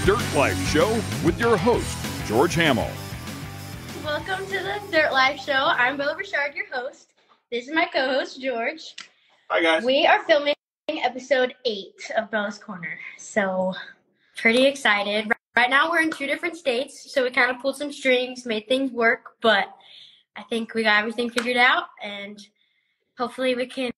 Dirt Life Show with your host, George Hamill. Welcome to the Dirt Life Show. I'm Bella Richard, your host. This is my co-host, George. Hi, guys. We are filming episode 8 of Bella's Corner, so pretty excited. Right now we're in 2 different states, so we kind of pulled some strings, made things work, but I think we got everything figured out, and hopefully we can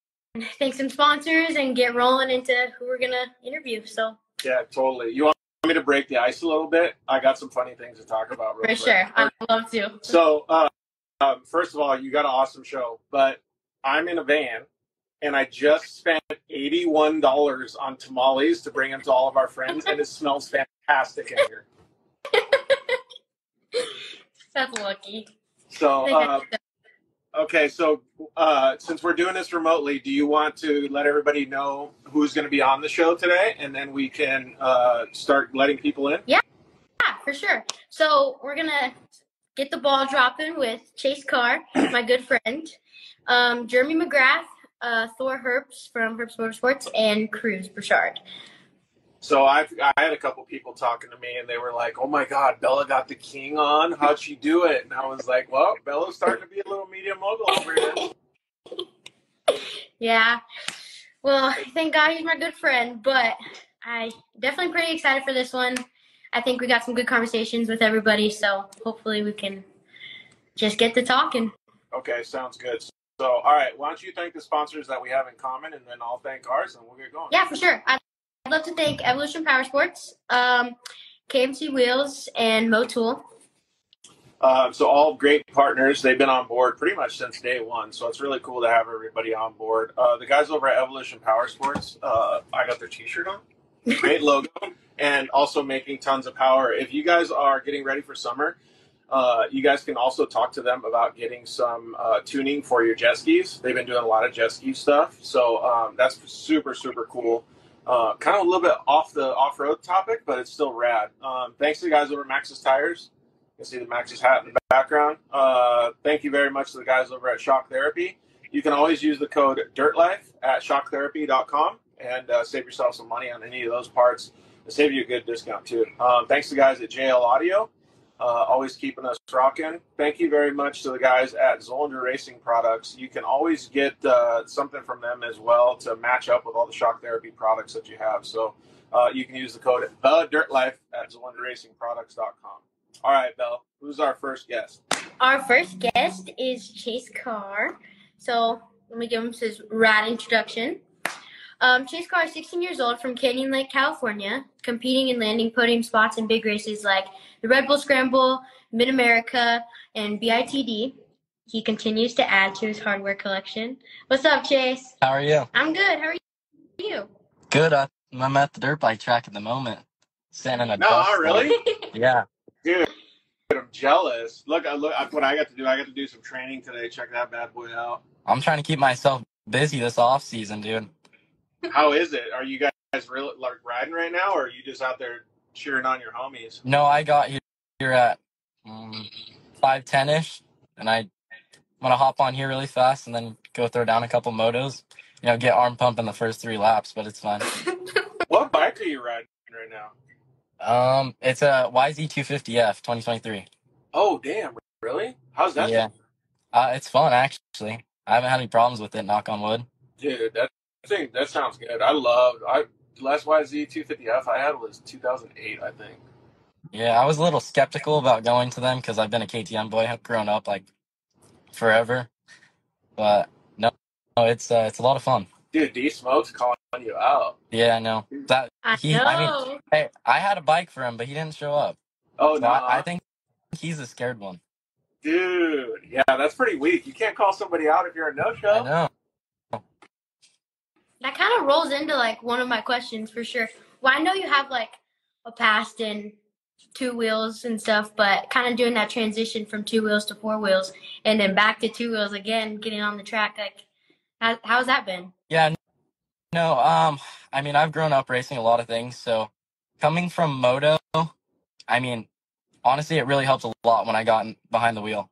thank some sponsors and get rolling into who we're going to interview. So yeah, totally. You want me to break the ice a little bit? I got some funny things to talk about real quick. For sure. I'd love to. So, first of all, you got an awesome show, but I'm in a van, and I just spent $81 on tamales to bring them to all of our friends, and it smells fantastic in here. That's lucky. So, okay, so since we're doing this remotely, do you want to let everybody know who's going to be on the show today, and then we can start letting people in? Yeah, for sure. So we're going to get the ball dropping with Chase Carr, my good friend, Jeremy McGrath, Thor Herbst from Herbst Motorsports, and Cruz Burchard. So I had a couple people talking to me, and they were like, "Oh my God, Bella got the king on. How'd she do it?" And I was like, "Well, Bella's starting to be a little media mogul over here." Yeah. Well, thank God he's my good friend, but I definitely pretty excited for this one. I think we got some good conversations with everybody, so hopefully we can just get to talking. Okay, sounds good. So, all right, why don't you thank the sponsors that we have in common, and then I'll thank ours, and we'll get going. Yeah, for sure. I'd love to thank Evolution Power Sports, KMC Wheels, and Motool. So all great partners. They've been on board pretty much since day one, so it's really cool to have everybody on board. The guys over at Evolution Power Sports, I got their t-shirt on. Great logo, and also making tons of power. If you guys are getting ready for summer, you guys can also talk to them about getting some tuning for your jet skis. They've been doing a lot of jet ski stuff, so that's super, super cool. Kind of a little bit off the off-road topic, but it's still rad. Thanks to the guys over at Maxxis Tires. You can see the Maxxis hat in the background. Thank you very much to the guys over at Shock Therapy. You can always use the code DIRTLIFE at shocktherapy.com and save yourself some money on any of those parts. It'll save you a good discount, too. Thanks to the guys at JL Audio. Always keeping us rocking. Thank you very much to the guys at Zolander Racing Products. You can always get something from them as well to match up with all the Shock Therapy products that you have. So you can use the code DIRTLIFE at ZolanderRacingProducts.com. All right, Belle, who's our first guest? Our first guest is Chase Carr. So let me give him his rad introduction. Chase Carr is 16 years old from Canyon Lake, California, competing and landing podium spots in big races like the Red Bull Scramble, Mid-America, and BITD. He continues to add to his hardware collection. What's up, Chase? How are you? I'm good. How are you? Good. I'm at the dirt bike track at the moment. Standing in a No, dust really? storm. Yeah. Dude, I'm jealous. Look, what I got to do. I got to do some training today. Check that bad boy out. I'm trying to keep myself busy this off season, dude. How is it? Are you guys really like riding right now, or are you just out there cheering on your homies? No, I got here at 5:10ish, and I'm gonna hop on here really fast and then go throw down a couple motos. Get arm pump in the first 3 laps, but it's fine. What bike are you riding right now? It's a YZ250F 2023. Oh, damn! Really? How's that? Yeah. It's fun actually. I haven't had any problems with it. Knock on wood. Dude, that sounds good. The last YZ250F I had was 2008, I think. Yeah, I was a little skeptical about going to them because I've been a KTM boy. I've grown up like forever, but no, it's a lot of fun. Dude, D Smoke's calling you out. Yeah, I know that. I know. Hey, I had a bike for him, but he didn't show up. Oh, So no. I think he's a scared one. Dude, yeah, that's pretty weak. You can't call somebody out if you're a no-show. I know. That kind of rolls into like one of my questions for sure. Well, I know you have like a past in 2 wheels and stuff, but kind of doing that transition from 2 wheels to 4 wheels and then back to 2 wheels again, getting on the track. Like, how's that been? Yeah, no. I mean, I've grown up racing a lot of things. So coming from moto, I mean, honestly, it really helped a lot when I got behind the wheel.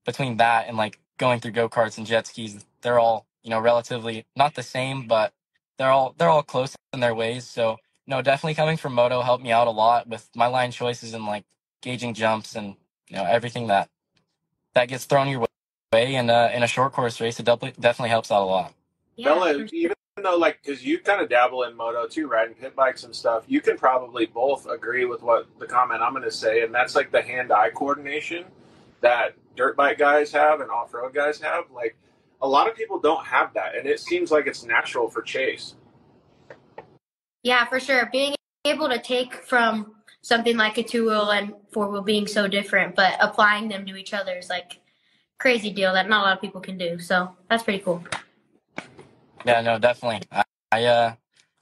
Between that and like going through go-karts and jet skis, they're all relatively not the same, but they're all close in their ways. So no, definitely coming from moto helped me out a lot with my line choices and like gauging jumps and everything that gets thrown your way in a short course race. It definitely helps out a lot. Yeah, Bella, even though, like, because you kind of dabble in moto too, riding pit bikes and stuff, you can probably both agree with what the comment I'm going to say, and that's like the hand-eye coordination that dirt bike guys have and off-road guys have. Like, a lot of people don't have that, and it seems like it's natural for Chase. Yeah, for sure. Being able to take from something like a two-wheel and four-wheel being so different, but applying them to each other is like crazy deal that not a lot of people can do. So that's pretty cool. Yeah, no, definitely. I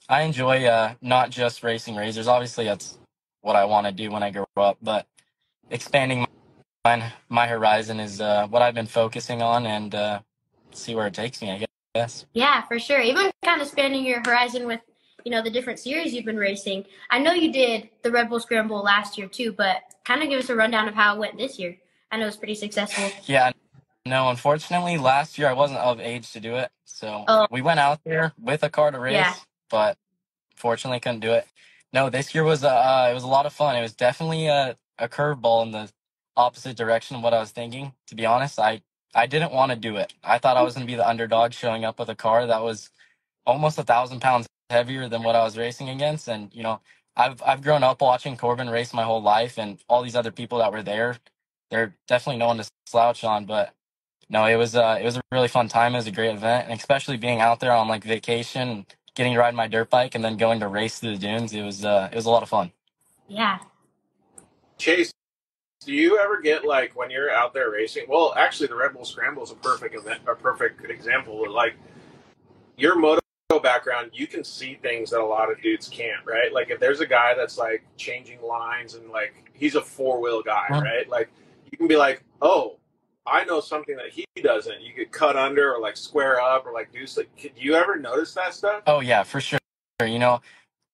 enjoy not just racing razors. Obviously, that's what I want to do when I grow up, but expanding my horizon is what I've been focusing on, and see where it takes me, I guess. Yeah, for sure. Even kind of expanding your horizon with, the different series you've been racing. I know you did the Red Bull Scramble last year too, but kind of give us a rundown of how it went this year. I know it was pretty successful. Yeah, no, unfortunately, last year I wasn't of age to do it, so we went out there with a car to race, but fortunately couldn't do it. No, this year was it was a lot of fun. It was definitely a curveball in the opposite direction of what I was thinking. To be honest, I didn't want to do it. I thought I was going to be the underdog showing up with a car that was almost 1,000 pounds heavier than what I was racing against. And I've grown up watching Corbin race my whole life, and all these other people that were there, they're definitely no one to slouch on. But no, it was a really fun time. It was a great event, and especially being out there on like vacation, getting to ride my dirt bike, and then going to race through the dunes. It was a lot of fun. Yeah. Chase, do you ever get like when you're out there racing? Well, actually, the Red Bull Scramble is a perfect example. Like your moto background, you can see things that a lot of dudes can't, right? Like if there's a guy that's like changing lines and like he's a four-wheel guy, right? Like you can be like, oh, I know something that he doesn't. You could cut under or like square up or like do like. Do you ever notice that stuff? Oh yeah, for sure.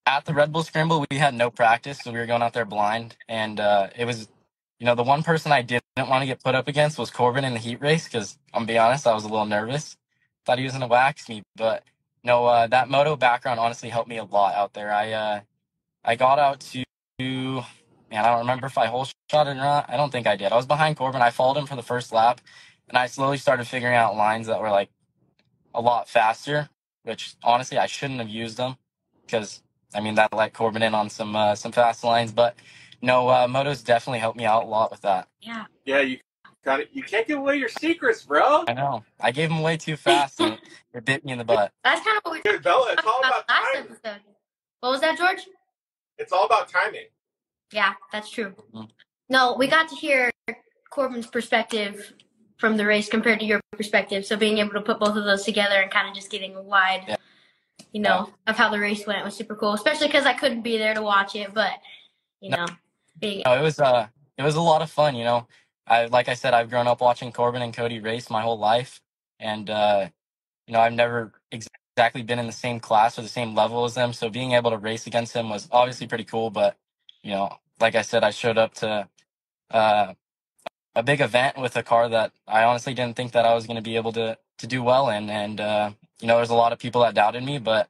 At the Red Bull Scramble, we had no practice, so we were going out there blind, and it was, the one person I didn't want to get put up against was Corbin in the heat race, because I'm gonna be honest, I was a little nervous. Thought he was gonna wax me, but no, that moto background honestly helped me a lot out there. I got out to, man, I don't remember if I hole shot it or not. I don't think I did. I was behind Corbin. I followed him for the first lap, and I slowly started figuring out lines that were like a lot faster, which honestly I shouldn't have used them, because that let Corbin in on some fast lines. But no, motos definitely helped me out a lot with that. Yeah. Yeah, you can't give away your secrets, bro. I know. I gave them away too fast, and it bit me in the butt. That's kind of what we Dude, Bella, it's all about last timing. episode. What was that, George? It's all about timing. Yeah, that's true. Mm-hmm. No, we got to hear Corbin's perspective from the race compared to your perspective. So being able to put both of those together and kind of just getting a wide, of how the race went was super cool. Especially because I couldn't be there to watch it, but it was a lot of fun. Like I said, I've grown up watching Corbin and Cody race my whole life, and I've never exactly been in the same class or the same level as them. So being able to race against them was obviously pretty cool. But like I said, I showed up to a big event with a car that I honestly didn't think that I was going to be able to do well in. And, there's a lot of people that doubted me, but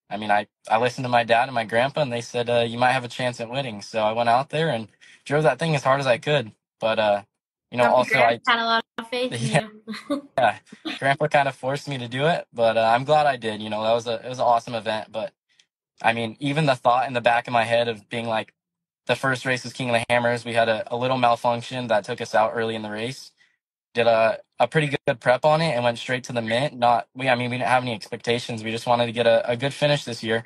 I listened to my dad and my grandpa, and they said, you might have a chance at winning. So I went out there and drove that thing as hard as I could. But, also I had a lot of faith in you. Yeah, grandpa kind of forced me to do it, but I'm glad I did. It was an awesome event. But even the thought in the back of my head of being like, the first race was King of the Hammers. We had a little malfunction that took us out early in the race. Did a pretty good prep on it and went straight to the mint. We didn't have any expectations. We just wanted to get a good finish this year,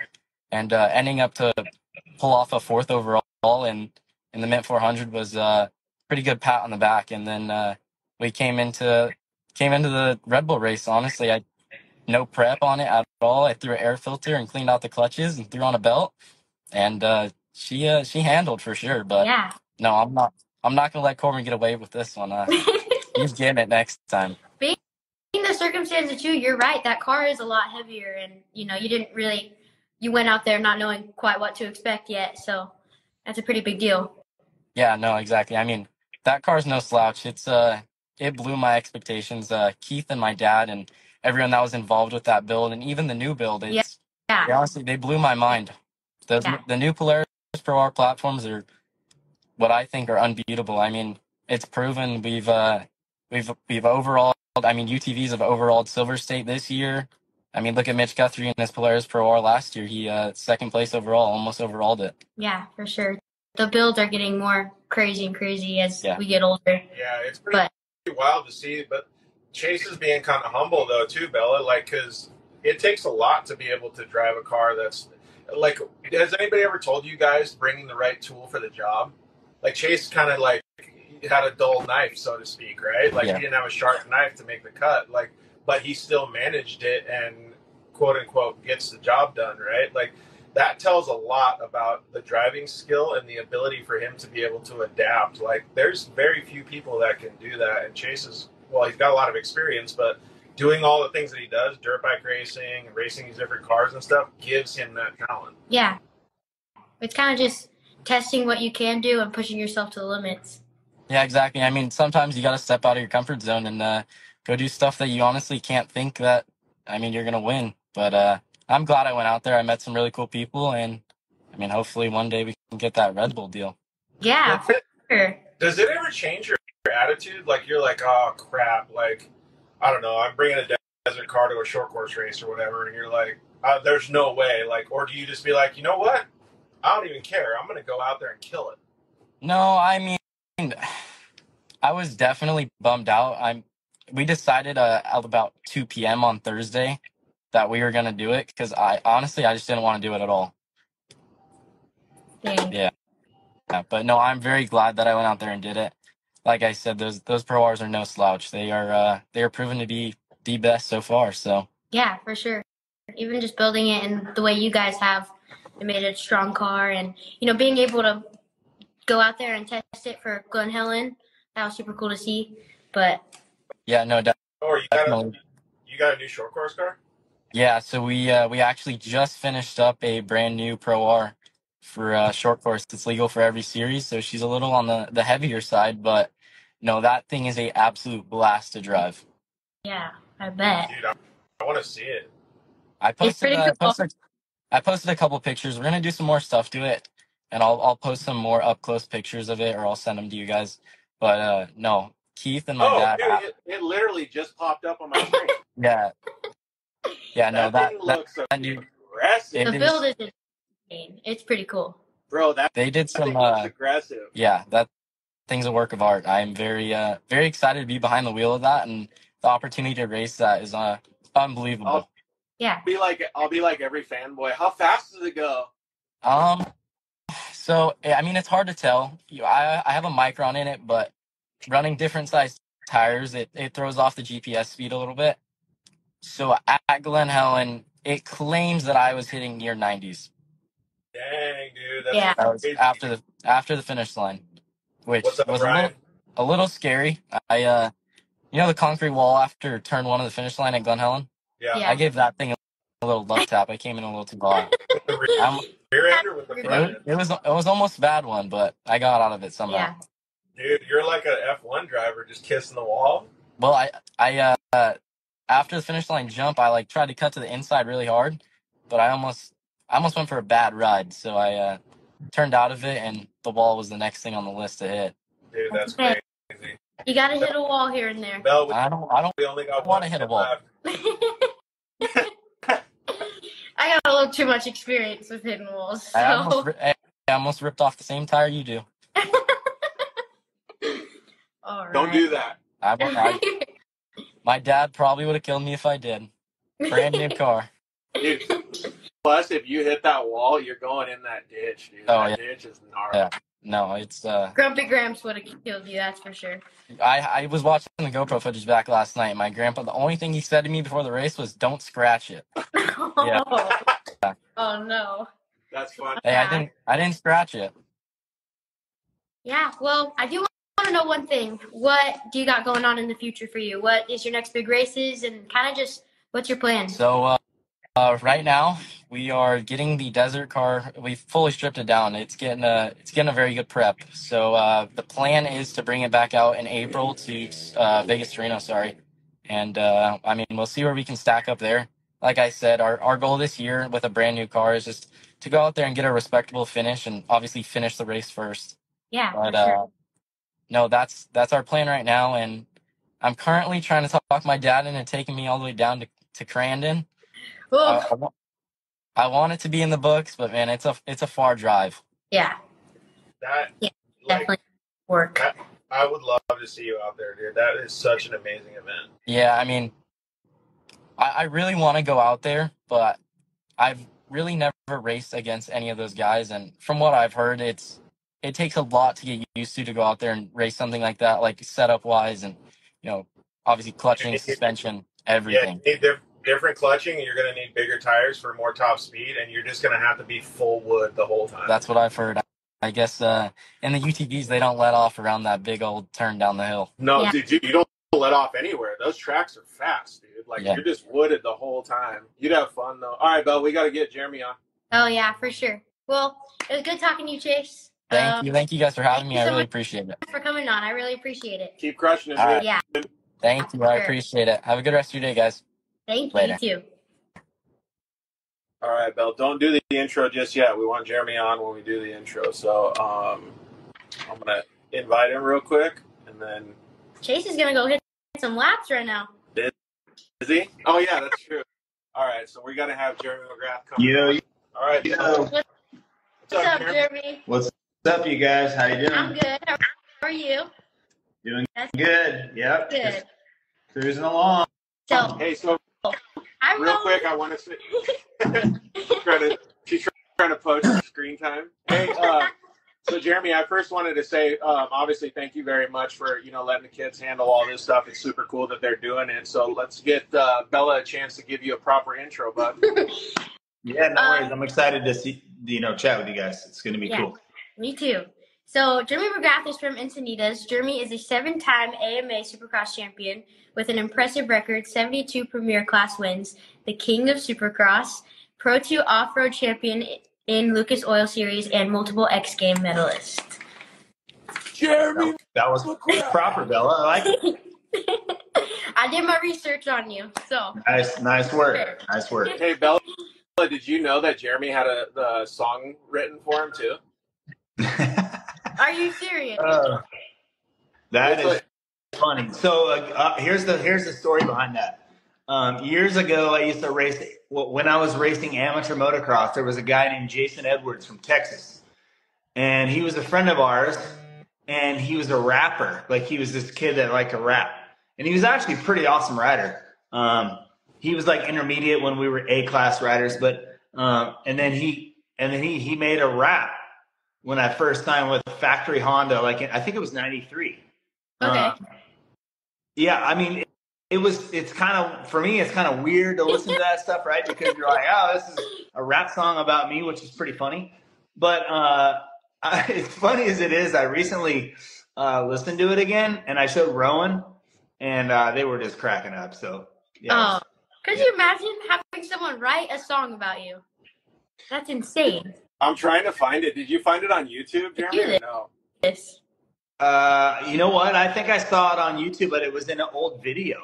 and ending up to pull off a fourth overall in the mint 400 was a pretty good pat on the back. And then we came into the Red Bull race. Honestly, I no prep on it at all. I threw an air filter and cleaned out the clutches and threw on a belt, and she handled for sure. But yeah. No, I'm not gonna let Corbin get away with this one. He's getting it next time. Being the circumstances too, you're right. That car is a lot heavier, and you went out there not knowing quite what to expect yet. So that's a pretty big deal. Yeah, no, exactly. That car's no slouch. It blew my expectations. Keith and my dad and everyone that was involved with that build, and even the new build, honestly, they blew my mind. The new Polaris Pro R platforms are what I think are unbeatable. I mean, it's proven we've overall. I mean, UTVs have overalled Silver State this year. I mean, look at Mitch Guthrie in his Polaris Pro R last year. He second place overall, almost overalled it. Yeah, for sure. The builds are getting more crazy and crazy as we get older. Yeah, it's pretty wild to see. But Chase is being kind of humble though too, Bella. Like, because it takes a lot to be able to drive a car that's like. Has anybody ever told you guys bringing the right tool for the job? Like Chase kind of like had a dull knife, so to speak, right? Like he didn't have a sharp knife to make the cut. Like, but he still managed it and quote unquote gets the job done, right? Like that tells a lot about the driving skill and the ability for him to be able to adapt. Like there's very few people that can do that. And Chase is, well, he's got a lot of experience, but doing all the things that he does, dirt bike racing and racing these different cars and stuff, gives him that talent. Yeah. It's kind of just testing what you can do and pushing yourself to the limits. Yeah, exactly. I mean, sometimes you got to step out of your comfort zone and go do stuff that you honestly can't think that, I mean, you're going to win. But I'm glad I went out there. I met some really cool people, and, I mean, hopefully one day we can get that Red Bull deal. Yeah, for sure. Does it ever change your attitude? Like, you're like, oh, crap. Like, I don't know, I'm bringing a desert car to a short course race or whatever, and you're like, there's no way. Like, or do you just be like, you know what? I don't even care. I'm going to go out there and kill it. No, I mean, I was definitely bummed out. We decided at about 2 p.m. on Thursday that we were going to do it because I just didn't want to do it at all. Yeah. But no, I'm very glad that I went out there and did it. Like I said, those Pro Rs are no slouch. They are proven to be the best so far. So yeah, for sure. Even just building it and the way you guys have, it made it a strong car, and being able to go out there and test it for Glen Helen, that was super cool to see. But yeah, no, definitely. You got a new short course car? Yeah, so we actually just finished up a brand new Pro R for short course. It's legal for every series, so she's a little on the heavier side, but no, that thing is a absolute blast to drive. Yeah, I bet. Dude, I want to see it. I posted a couple pictures. We're gonna do some more stuff to it, and I'll post some more up close pictures of it, or I'll send them to you guys. But no, Keith and my dad. Dude, it literally just popped up on my screen. Yeah, no, that looks aggressive. The build is insane. It's pretty cool, bro. They did some looks aggressive. Yeah, that thing's a work of art. I'm very excited to be behind the wheel of that, and the opportunity to race that is unbelievable. I'll be like every fanboy. How fast does it go? So I mean, it's hard to tell. I have a micron in it, but running different size tires, it throws off the GPS speed a little bit. So at Glen Helen, it claims that I was hitting near 90s. Dang, dude, that was after the finish line, which was a little scary. I the concrete wall after turn 1 of the finish line at Glen Helen. Yeah. I gave that thing a little love tap. I came in a little too hard. Rear end or with the front end? It was almost a bad one, but I got out of it somehow. Yeah. Dude, you're like an F1 driver just kissing the wall. Well, I after the finish line jump, I tried to cut to the inside really hard, but I almost went for a bad ride, so I turned out of it, and the wall was the next thing on the list to hit. Dude, that's crazy. You gotta hit a wall here and there. Bell, I don't want to hit a wall. I got a little too much experience with hitting walls. So. I almost ripped off the same tire you do. All right. Don't do that. My dad probably would have killed me if I did. Brand new car. Dude, plus, if you hit that wall, you're going in that ditch, dude. That ditch is gnarly. Yeah. No, it's... Grumpy Gramps would have killed you, that's for sure. I was watching the GoPro footage back last night. My grandpa, the only thing he said to me before the race was, "Don't scratch it." Yeah. Oh, no. That's funny. Hey, I didn't scratch it. Yeah, well, I do want to know one thing. What do you got going on in the future for you? What is your next big races, and kind of just what's your plan? So right now we are getting the desert car. We've fully stripped it down. It's getting a very good prep. So the plan is to bring it back out in April to Vegas to Reno. Sorry, and I mean we'll see where we can stack up there. like I said, our goal this year with a brand new car is just to go out there and get a respectable finish and obviously finish the race first. Yeah, But for sure. no, that's our plan right now. And I'm currently trying to talk my dad into taking me all the way down to Crandon. Oh, I want it to be in the books, but man, it's a far drive. yeah, That yeah, like definitely work. I would love to see you out there, dude. That is such an amazing event. Yeah, I mean, I really want to go out there, but I've really never raced against any of those guys, and from what I've heard, it takes a lot to get used to go out there and race something like that, like setup wise, and obviously clutching, suspension, everything. Yeah, you need different clutching. You're going to need bigger tires for more top speed, and you're just going to have to be full wood the whole time. That's what I've heard. I guess in the UTVs they don't let off around that big old turn down the hill. No, Yeah. dude, you don't let off anywhere. Those tracks are fast, dude. Like you're just wooded the whole time. You'd have fun though. All right, Belle, we got to get Jeremy on. Oh yeah, for sure. Well, it was good talking to you, Chase. Thank you guys for having me. I really appreciate it. For coming on, I really appreciate it. Keep crushing it. Right. Yeah. Thank you. I appreciate it. Have a good rest of your day, guys. Thank you. Later. You too. All right, Belle, don't do the intro just yet. We want Jeremy on when we do the intro. So I'm going to invite him real quick, and then... Chase is going to go hit some laps right now. Is he? Oh, yeah, that's true. All right, so we got to have Jeremy McGrath come on. All right. What's up, Jeremy? What's up, you guys? How you doing? I'm good. How are you? Doing good. Yep. Good. Just cruising along. So, Hey, so real quick, I want to say... she's trying to post screen time. Hey, so Jeremy, I first wanted to say, obviously, thank you very much for letting the kids handle all this stuff. It's super cool that they're doing it. So let's get Bella a chance to give you a proper intro, bud. Yeah, no worries. I'm excited to see chat with you guys. It's going to be cool. Me too. So Jeremy McGrath is from Encinitas. Jeremy is a 7-time AMA Supercross champion with an impressive record, 72 Premier Class wins, the King of Supercross, Pro 2 Off-Road champion in Lucas Oil Series, and multiple X Game medalist. Jeremy! That was proper, Bella. I like it. I did my research on you, so. Nice work. Nice work. Hey, Bella, did you know that Jeremy had the song written for him, too? Are you serious? That is funny. So here's the story behind that. Years ago, I used to race. When I was racing amateur motocross, there was a guy named Jason Edwards from Texas, and he was a friend of ours. And he was a rapper. Like he was this kid that liked to rap, and he was actually a pretty awesome rider. He was like intermediate when we were A-class riders, but and then he made a rap when I first signed with Factory Honda. Like I think it was '93. Okay. Yeah, I mean, it's kind of, for me, it's kind of weird to listen to that stuff, right? Because you're like, oh, this is a rap song about me, which is pretty funny. But as funny as it is, I recently listened to it again, and I showed Rowan, and they were just cracking up. So, yeah. Oh, could you imagine having someone write a song about you? That's insane. I'm trying to find it. Did you find it on YouTube, Jeremy, or no? Yes. You know what? I think I saw it on YouTube, but it was in an old video.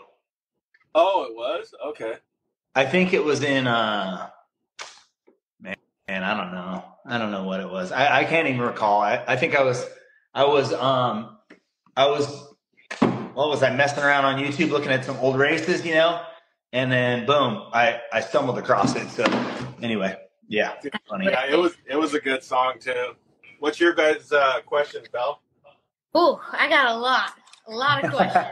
Oh, it was? Okay. I think it was in man, I don't know. I don't know what it was. I can't even recall. I think I was what was I messing around on YouTube looking at some old races, and then boom, I stumbled across it. So anyway, yeah, funny. Yeah, it was a good song too. What's your guys' questions, Belle? Oh, I got a lot of questions.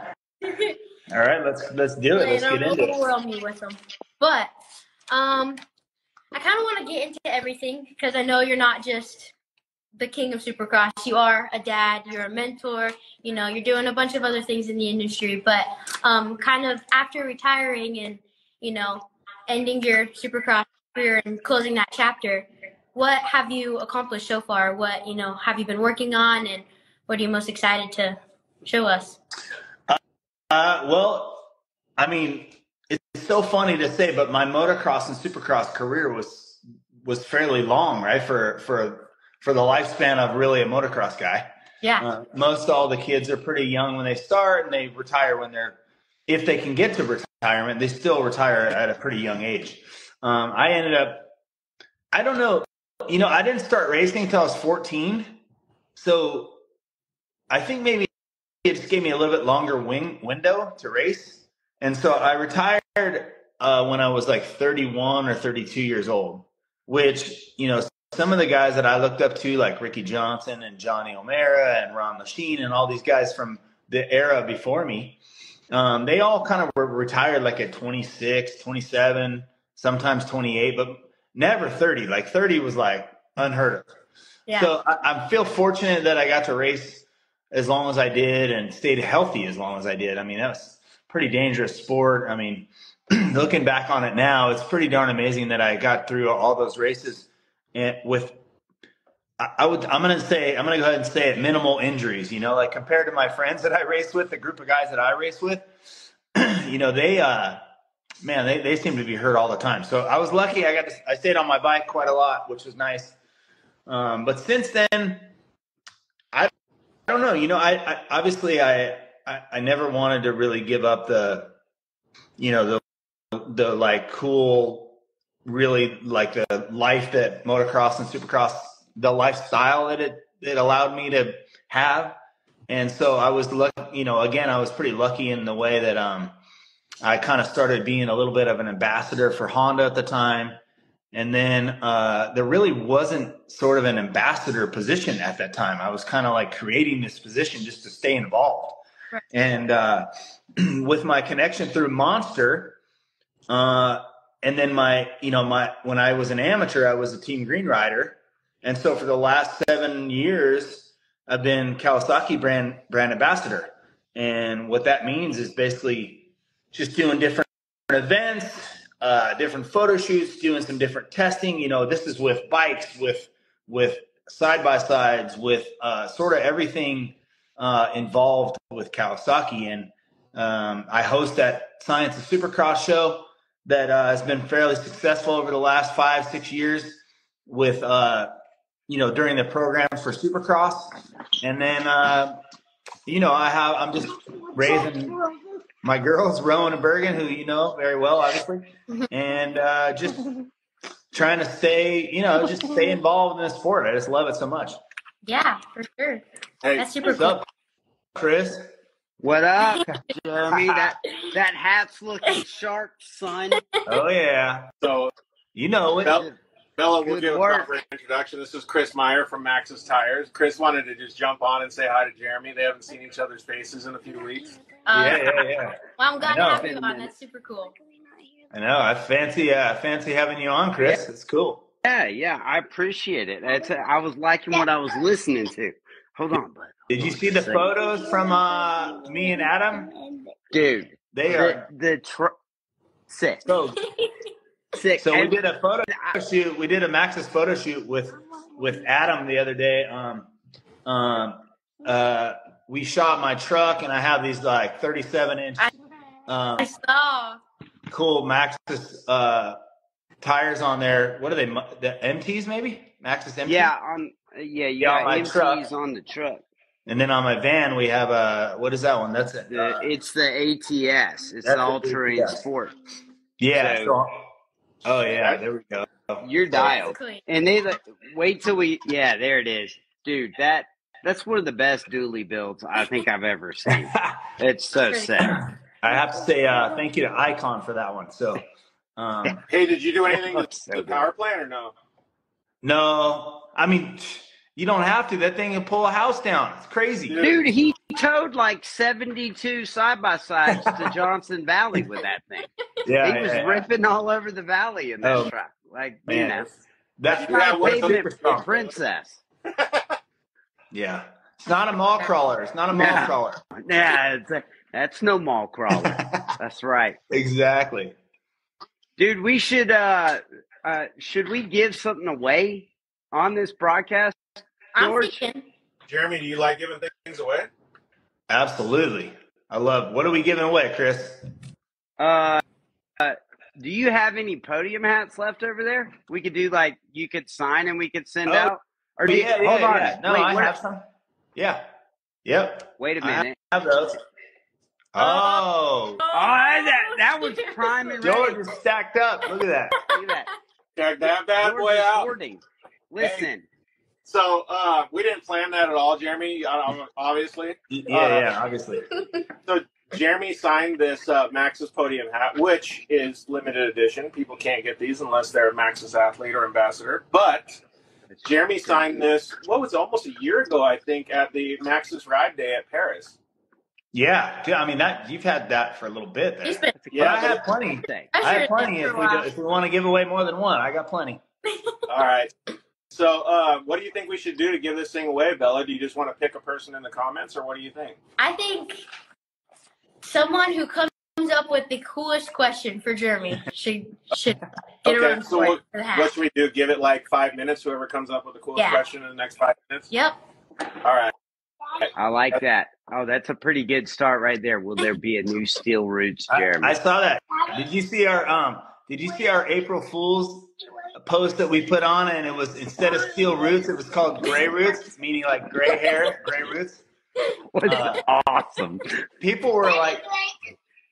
All right, let's do it. Let's get into it. Overwhelm me with them, but I kind of want to get into everything because I know you're not just the king of Supercross. You are a dad. You're a mentor. You're doing a bunch of other things in the industry. But kind of after retiring and ending your Supercross career and closing that chapter, what have you accomplished so far? What have you been working on, and what are you most excited to show us? Well, I mean, it's so funny to say, but my motocross and Supercross career was fairly long, right? For the lifespan of really a motocross guy. Yeah. Most all the kids are pretty young when they start, and they retire if they can get to retirement. They still retire at a pretty young age. I ended up, I don't know, I didn't start racing until I was 14. So I think maybe it just gave me a little bit longer window to race. And so I retired when I was like 31 or 32 years old, which, some of the guys that I looked up to, like Ricky Johnson and Johnny O'Mara and Ron Lachine and all these guys from the era before me, they all kind of were retired like at 26, 27, sometimes 28, but never 30. Like 30 was like unheard of. Yeah. So I feel fortunate that I got to race as long as I did and stayed healthy as long as I did. I mean, that was a pretty dangerous sport. I mean, looking back on it now, it's pretty darn amazing that I got through all those races and I'm going to go ahead and say it, minimal injuries, like compared to my friends that I race with, the group of guys that I race with, they seem to be hurt all the time. So I was lucky. I stayed on my bike quite a lot, which was nice. But since then, I don't know, I obviously I never wanted to really give up the like cool, really like the life that motocross and supercross, the lifestyle that it allowed me to have. And so I was lucky, again, I was pretty lucky in the way that I kind of started being a little bit of an ambassador for Honda at the time. And then there really wasn't sort of an ambassador position at that time. I was kind of like creating this position just to stay involved. Right. And with my connection through Monster, and then when I was an amateur, I was a team green rider. And so for the last 7 years, I've been Kawasaki brand ambassador. And what that means is basically just doing different events, different photo shoots, doing some different testing. This is with bikes, with side-by-sides, with sort of everything involved with Kawasaki. And I host that Science of Supercross show that has been fairly successful over the last 5-6 years with, during the programs for Supercross. And then, I'm just raising my girls, Rowan and Bergen, who you know very well, obviously, and just trying to stay involved in the sport. I just love it so much. Yeah, for sure. Hey, that's super cool. Up, Chris? What up, Jeremy? that hat's looking sharp, son. Oh yeah. So it. Bella, we'll give a proper introduction. This is Chris Meyer from Max's Tires. Chris wanted to just jump on and say hi to Jeremy. They haven't seen each other's faces in a few weeks. Yeah. Well, I'm glad to have you on. That's super cool. I know. I fancy having you on, Chris. It's cool. Yeah. I appreciate it. I was liking what I was listening to. Hold on, bud. Did you see the photos from me and Adam? Dude, they are sick. So we did a photo shoot. We did a Max's photo shoot with Adam the other day. We shot my truck, and I have these like 37-inch. I saw. Cool Max's tires on there. What are they? The MTs maybe? Max's MTs? Yeah, you got MTs truck. On the truck. And then on my van, we have what is that one? That's it. It's the ATS. It's the all-terrain sport. Yeah. There we go. You're dialed. And wait till there it is. Dude, that's one of the best dually builds I think I've ever seen. It's so sick. I have to say thank you to Icon for that one. So, hey, did you do anything with the power plant or no? No. I mean, you don't have to. That thing can pull a house down. It's crazy. Dude, he towed like 72 side-by-sides to Johnson Valley with that thing. Yeah, he was ripping all over the valley in that truck. Like, man, that's a princess. Yeah. It's not a mall crawler. Yeah, that's no mall crawler. That's right. Exactly. Dude, we should we give something away on this broadcast, George? Jeremy, do you like giving things away? Absolutely. What are we giving away, Chris? Do you have any podium hats left over there? We could do you could sign and we could send out. Or hold on. Yeah. No, I have some. Yeah. Yep. Wait a minute. I have those. Oh, that was prime and George ready. is stacked up. Look at that. Look at that. Check that bad George boy is out. hoarding. Listen. Hey, so we didn't plan that at all, Jeremy. Obviously. Yeah, obviously. So Jeremy signed this Max's Podium hat, which is limited edition. People can't get these unless they're a Max's athlete or ambassador. But Jeremy signed this, what was it, almost a year ago, I think, at the Max's Ride Day at Paris. Yeah, I mean you've had that for a little bit there. Yeah, I have plenty. I have plenty if we want to give away more than one. I got plenty. All right. So what do you think we should do to give this thing away, Bella? Do you just want to pick a person in the comments, or what do you think? I think someone who comes up with the coolest question for Jeremy should get a room for the hat. What should we do? Give it like 5 minutes, whoever comes up with the coolest question in the next 5 minutes? Yep. All right. I like that. Oh, that's a pretty good start right there. Will there be a new Steel Roots, Jeremy? I saw that. Did you see our April Fool's post that we put on, and it was, instead of Steel Roots, it was called Gray Roots, meaning like gray hair, gray roots. Awesome. People were like,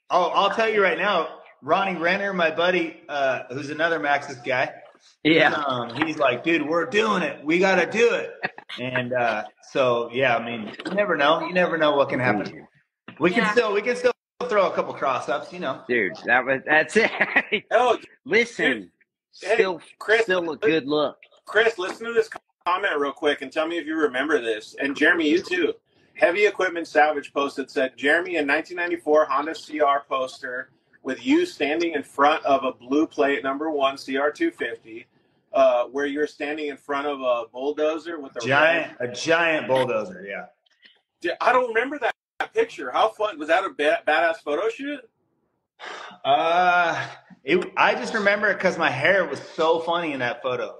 "Oh, I'll tell you right now, Ronnie Renner, my buddy, who's another Maxis guy. Yeah. He's like, dude, we're doing it. We got to do it." And so, yeah, I mean, you never know. You never know what can happen. We can still throw a couple cross ups, you know. Dude, that's it. Oh, listen, dude. Chris, still a good look. Chris, listen to this comment real quick and tell me if you remember this. And Jeremy, you too. Heavy Equipment Savage posted, said, Jeremy, a 1994 Honda CR poster with you standing in front of a blue plate #1 CR250, where you're standing in front of a bulldozer with a giant bulldozer. Yeah. I don't remember that picture. How fun was that? A badass photo shoot? I just remember it because my hair was so funny in that photo.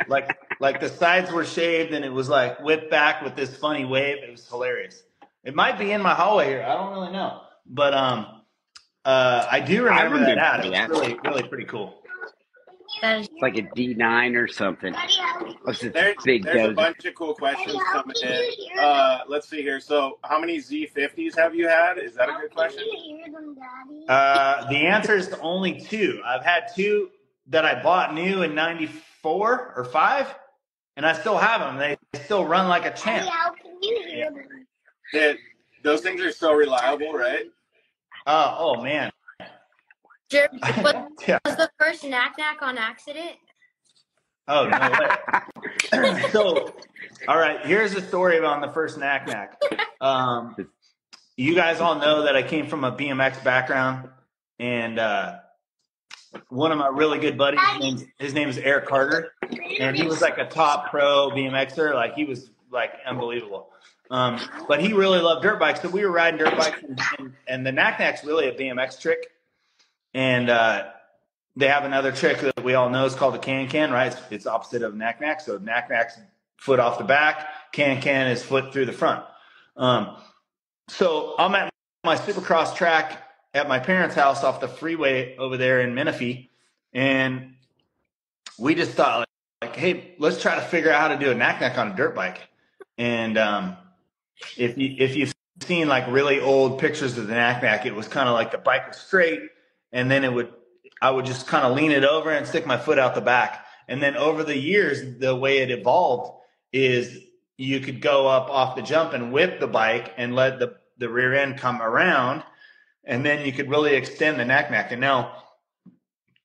like the sides were shaved and it was like whipped back with this funny wave. It was hilarious. It might be in my hallway here. I don't really know, but I do remember that ad. It was really pretty cool. It's like a D9 or something. There's a bunch of cool questions coming in. Let's see here. So how many Z50s have you had? Is that a good question? The answer is only 2. I've had 2 that I bought new in 94 or 5, and I still have them. They still run like a champ. Those things are so reliable, right? Oh, man. Jeremy, was the first knack-knack on accident? Oh, no way. So, all right, here's a story on the first knack-knack. You guys all know that I came from a BMX background, and one of my really good buddies, his name is Eric Carter, and he was like a top pro BMXer. Like, he was like unbelievable. But he really loved dirt bikes, so we were riding dirt bikes, and the knack-knack's really a BMX trick. And they have another trick that we all know is called a can-can, right? It's opposite of knack-knack. So knack-knack's foot off the back, can-can is foot through the front. So I'm at my Supercross track at my parents' house off the freeway over there in Menifee, and we just thought, like, hey, let's try to figure out how to do a knack-knack on a dirt bike. And if you've seen like really old pictures of the knack-knack, it was kind of like the bike was straight, and then I would just kind of lean it over and stick my foot out the back. And then over the years, the way it evolved is you could go up off the jump and whip the bike and let the rear end come around, and then you could really extend the knack-knack. And now,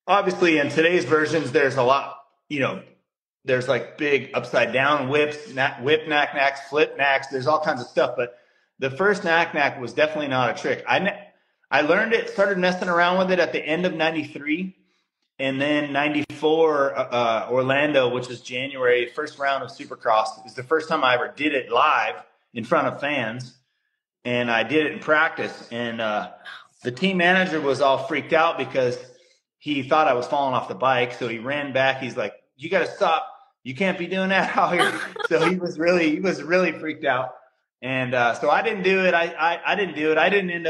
obviously, in today's versions, there's a lot, there's like big upside down whips, whip knack-knacks, flip knacks. There's all kinds of stuff. But the first knack-knack was definitely not a trick. I learned it, started messing around with it at the end of 93, and then 94 Orlando, which is January, first round of Supercross. It was the first time I ever did it live in front of fans, and I did it in practice. And the team manager was all freaked out because he thought I was falling off the bike, so he ran back. He's like, "You got to stop. You can't be doing that out here." So he was really freaked out. And so I didn't do it. I didn't do it. I didn't end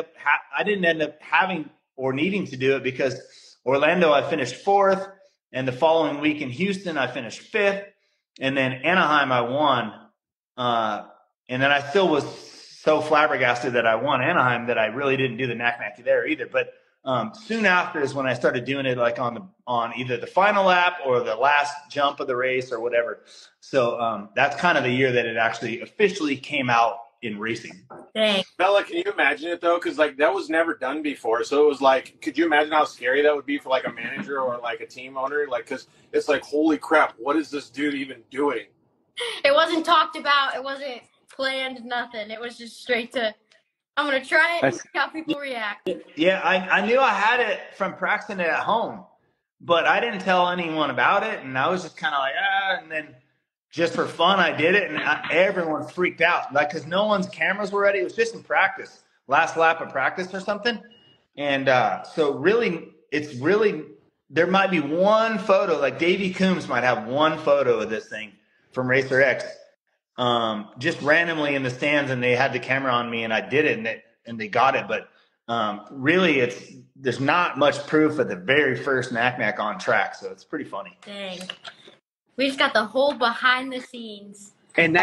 up having or needing to do it because Orlando, I finished 4th, and the following week in Houston, I finished 5th, and then Anaheim, I won, and then I still was so flabbergasted that I won Anaheim that I really didn't do the knack-knack there either. But soon after is when I started doing it like on either the final lap or the last jump of the race or whatever. So that's kind of the year that it actually officially came out in racing. Dang. Bella, can you imagine it though? Because like that was never done before. So it was like, could you imagine how scary that would be for like a manager or like a team owner? Like, because it's like, holy crap, what is this dude even doing? It wasn't talked about. It wasn't planned. Nothing. It was just straight to, I'm gonna try it and see how people react. Yeah, I knew I had it from practicing it at home, but I didn't tell anyone about it, and I was just kind of like, and then just for fun, I did it, and everyone freaked out, like, because no one's cameras were ready. It was just in practice, last lap of practice or something, and so really, there might be one photo, like Davey Coombs might have one photo of this thing from Racer X, just randomly in the stands, and they had the camera on me, and I did it, and they got it, but really, there's not much proof of the very first knack-knack on track, so it's pretty funny. Dang. We just got the whole behind the scenes. And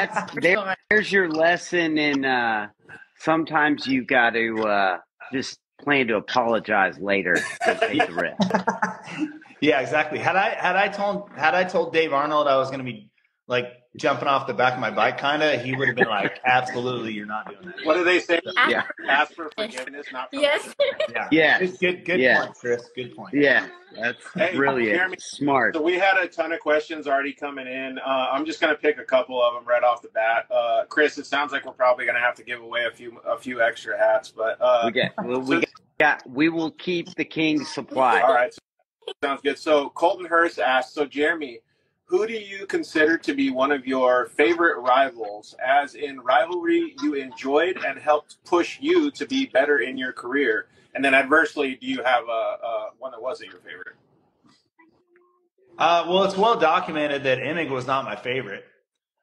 there's your lesson in sometimes you got to just plan to apologize later and take the risk. Yeah, exactly. Had I told Dave Arnold I was going to be like jumping off the back of my bike, he would have been like, absolutely, you're not doing that. What do they say? Yeah. Ask for forgiveness, not for Yes. Yeah. Good point, Chris. Good point. Yeah, that's brilliant. Jeremy, Smart. So we had a ton of questions already coming in. I'm just going to pick a couple of them right off the bat. Chris, it sounds like we're probably going to have to give away a few extra hats, but we will keep the king supply. All right, sounds good. So Colton Hurst asked, so Jeremy, who do you consider to be one of your favorite rivals, as in rivalry you enjoyed and helped push you to be better in your career? And then adversely, do you have one that wasn't your favorite? Well, it's well documented that Emig was not my favorite,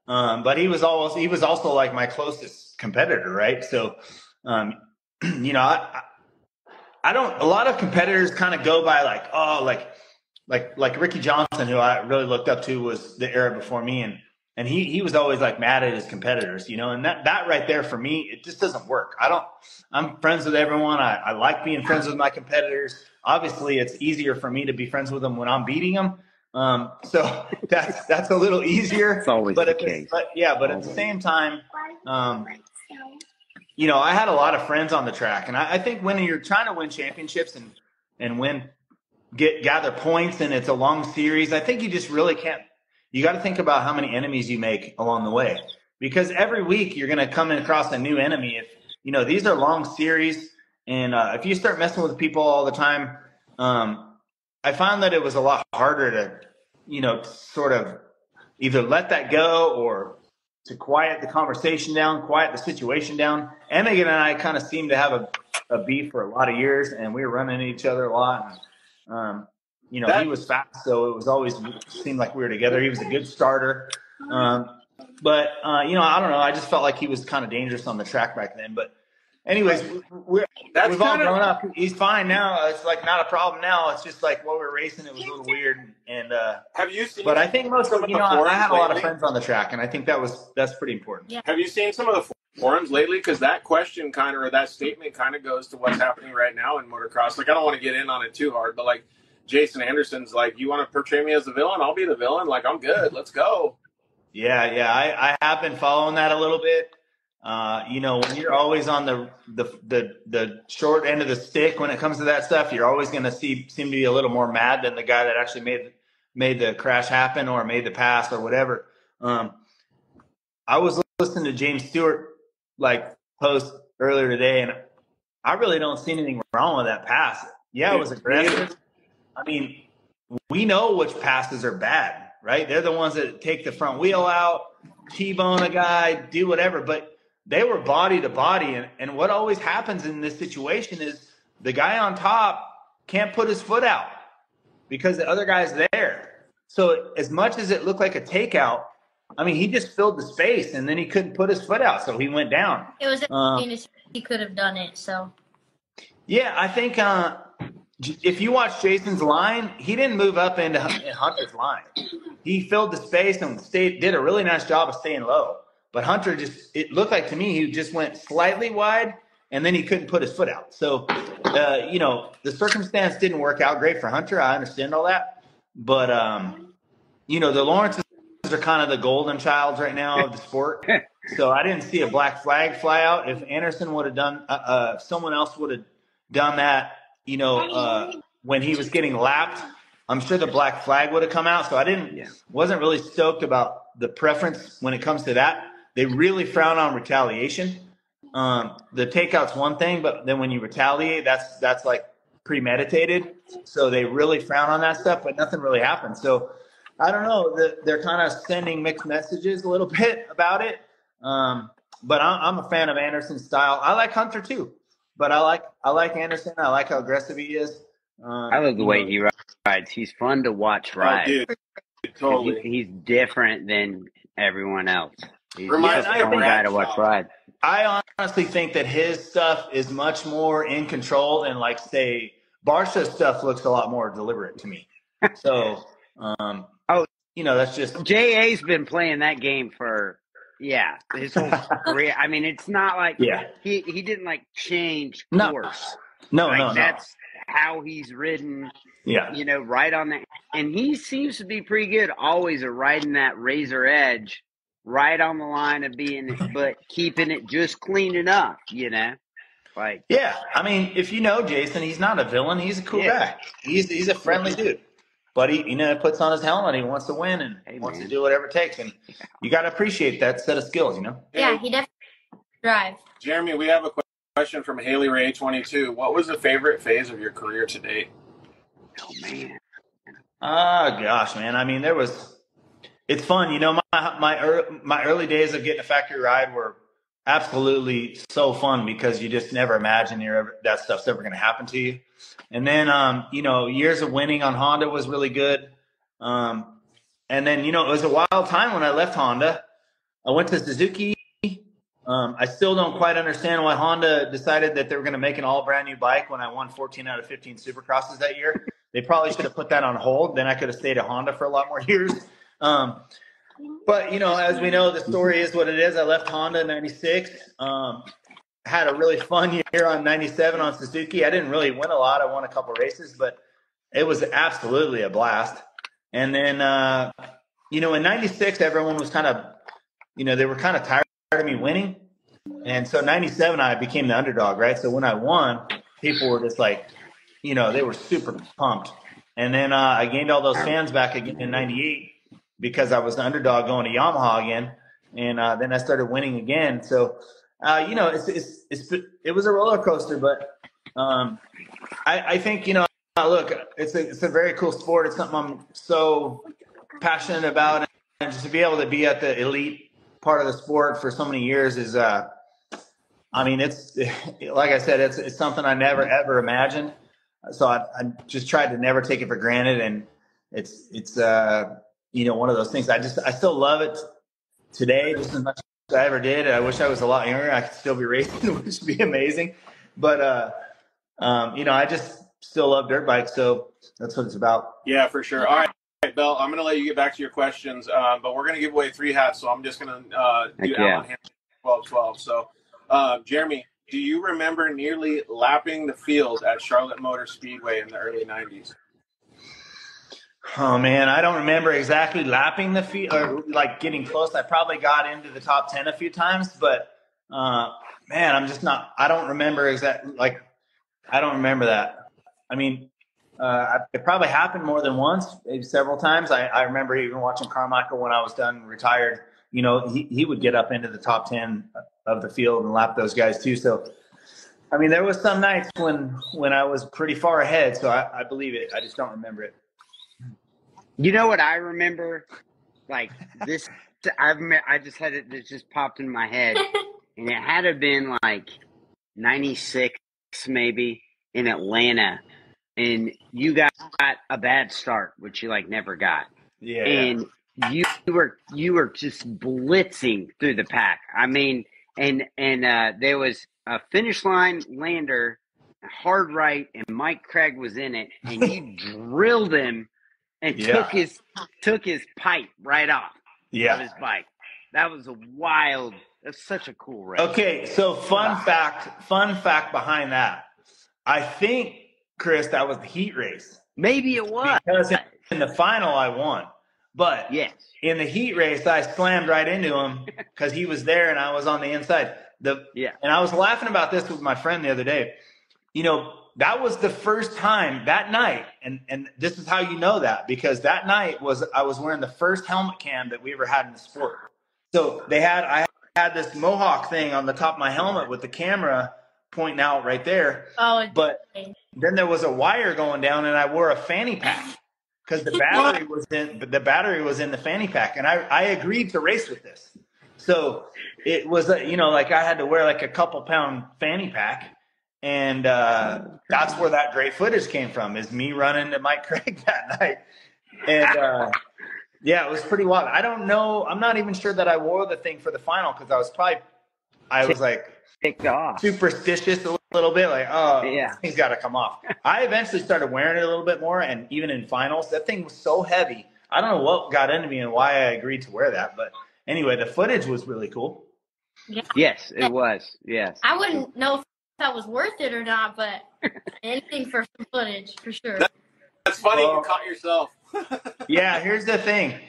but he was also like my closest competitor, right? So, you know, I don't. A lot of competitors kind of go by like Ricky Johnson, who I really looked up to, was the era before me, and he was always like mad at his competitors, you know, and that right there for me, it just doesn't work. I'm friends with everyone. I like being friends with my competitors. Obviously, it's easier for me to be friends with them when I'm beating them. So that's a little easier. It's always the case. But at the same time, you know, I had a lot of friends on the track, and I think when you're trying to win championships and gather points, and it's a long series, I think you just really can't. You got to think about how many enemies you make along the way, because every week you're going to come across a new enemy. If you know, these are long series, and if you start messing with people all the time, I found that it was a lot harder to, you know, sort of either let that go or to quiet the conversation down, quiet the situation down. Emig and I kind of seemed to have a beef for a lot of years, and we were running into each other a lot. And, you know, he was fast, so it was always seemed like we were together. He was a good starter. But you know, I don't know. I just felt like he was kind of dangerous on the track back then. But anyways, we've all grown up. He's fine now. It's like not a problem now. It's just like while we were racing, it was a little weird. And have you seen? But I think most of, you know, I had a lot of friends on the track, and I think that's pretty important. Yeah. Have you seen some of the forums lately? Because that question kind of, or that statement kind of goes to what's happening right now in motocross. Like, I don't want to get in on it too hard, but like Jason Anderson's like, you want to portray me as the villain? I'll be the villain. Like, I'm good. Let's go. Yeah. I have been following that a little bit. You know, when you're always on the short end of the stick when it comes to that stuff, you're always going to seem to be a little more mad than the guy that actually made the crash happen or made the pass or whatever. I was listening to James Stewart like post earlier today, and I really don't see anything wrong with that pass. Yeah, it was aggressive. I mean, we know which passes are bad, right? They're the ones that take the front wheel out, T-bone a guy, do whatever, but they were body to body. And what always happens in this situation is the guy on top can't put his foot out because the other guy's there. So as much as it looked like a takeout, I mean, he just filled the space, and then he couldn't put his foot out, so he went down. It was he could have done it. So yeah, I think if you watch Jason's line, he didn't move up into Hunter's line. He filled the space and did a really nice job of staying low. But Hunter it looked like to me he just went slightly wide, and then he couldn't put his foot out. So, the circumstance didn't work out great for Hunter. I understand all that. But, the Lawrences are kind of the golden childs right now of the sport. So I didn't see a black flag fly out. If Anderson would have done, if someone else would have done that, when he was getting lapped, I'm sure the black flag would have come out. So I wasn't really stoked about the preference when it comes to that. They really frown on retaliation. The takeout's one thing, but then when you retaliate, that's like premeditated. So they really frown on that stuff, but nothing really happened. So I don't know. They're kind of sending mixed messages a little bit about it. But I'm a fan of Anderson's style. I like Hunter too, but I like Anderson. I like how aggressive he is. I love the way he rides. He's fun to watch ride. Oh, dude, totally. He's different than everyone else. He's Reminds just me a of fun guy to Brad's watch style. ride. I honestly think that his stuff is much more in control than, like, say, Barsha's stuff looks a lot more deliberate to me. So, that's just JA's been playing that game for his whole career. I mean, it's not like he didn't like change course. No. That's how he's ridden. Yeah. Right on that, and he seems to be pretty good. Always riding that razor edge, right on the line of but keeping it just clean enough. Like I mean, if you know Jason, he's not a villain. He's a cool guy. He's a friendly dude. But he, puts on his helmet. He wants to win and wants to do whatever it takes. And you got to appreciate that set of skills, Yeah, he definitely drive. Jeremy, we have a question from Haley Ray 22. What was the favorite phase of your career to date? Oh man. Oh gosh, man. I mean, it's fun. My early days of getting a factory ride were absolutely so fun because you just never imagine that stuff's ever going to happen to you. And then, years of winning on Honda was really good. And then, it was a wild time when I left Honda. I went to Suzuki. I still don't quite understand why Honda decided that they were going to make an all brand new bike when I won 14 out of 15 Supercrosses that year. They probably should have put that on hold. Then I could have stayed at Honda for a lot more years. But, as we know, the story is what it is. I left Honda in 96. Had a really fun year on 97 on Suzuki. I didn't really win a lot. I won a couple races, but it was absolutely a blast. And then, in 96, everyone was kind of, they were kind of tired of me winning. And so 97, I became the underdog, right? So when I won, people were just like, they were super pumped. And then I gained all those fans back again in 98 because I was the underdog going to Yamaha again. And then I started winning again. So, it was a roller coaster, but I think, look, it's a very cool sport. It's something I'm so passionate about. And just to be able to be at the elite part of the sport for so many years is, it's like I said, it's something I never, ever imagined. So I just tried to never take it for granted. And it's one of those things. I still love it today just as much as I ever did. I wish I was a lot younger. I could still be racing, which would be amazing. But, I just still love dirt bikes. So that's what it's about. Yeah, for sure. All right, Bill, I'm going to let you get back to your questions, but we're going to give away 3 hats. So I'm just going to do Alan Hamilton 12-12. So, Jeremy, do you remember nearly lapping the field at Charlotte Motor Speedway in the early 90s? Oh, man, I don't remember exactly lapping the field or like getting close. I probably got into the top 10 a few times, but man, I don't remember exactly. Like, I don't remember that. I mean, it probably happened more than once, maybe several times. I remember even watching Carmichael when I was done retired. He would get up into the top 10 of the field and lap those guys too. So, I mean, there was some nights when I was pretty far ahead. So I believe it. I just don't remember it. You know what I remember? Like this, I just had it. It just popped in my head, and it had to have been like 96, maybe in Atlanta, and you got a bad start, which you like never got. Yeah. And you were just blitzing through the pack. I mean, and there was a finish line lander, hard right, and Mike Craig was in it, and you drilled him. And took his pipe right off of his bike. That was a wild. That's such a cool race. Okay, so fun fact behind that. I think, Chris, that was the heat race. Maybe it was. Because in the final, I won. But yes, in the heat race, I slammed right into him because he was there and I was on the inside. And I was laughing about this with my friend the other day. You know, that was the first time that night, and this is how you know that, because that night I was wearing the first helmet cam that we ever had in the sport. So I had this mohawk thing on the top of my helmet with the camera pointing out right there. Oh, but then there was a wire going down, and I wore a fanny pack because the battery was in the fanny pack, and I agreed to race with this. So it was like I had to wear like a couple pound fanny pack, and that's where that great footage came from, is me running to Mike Craig that night. And yeah, it was pretty wild. I don't know. I'm not even sure that I wore the thing for the final because I was like kicked off, superstitious a little bit, like, oh, yeah, this thing's got to come off. I eventually started wearing it a little bit more, and even in finals, that thing was so heavy. I don't know what got into me and why I agreed to wear that, but anyway, the footage was really cool. Yeah. Yes, it was. Yes, I wouldn't know if that was worth it or not, but anything for some footage for sure. That's funny. You caught yourself. Yeah, here's the thing.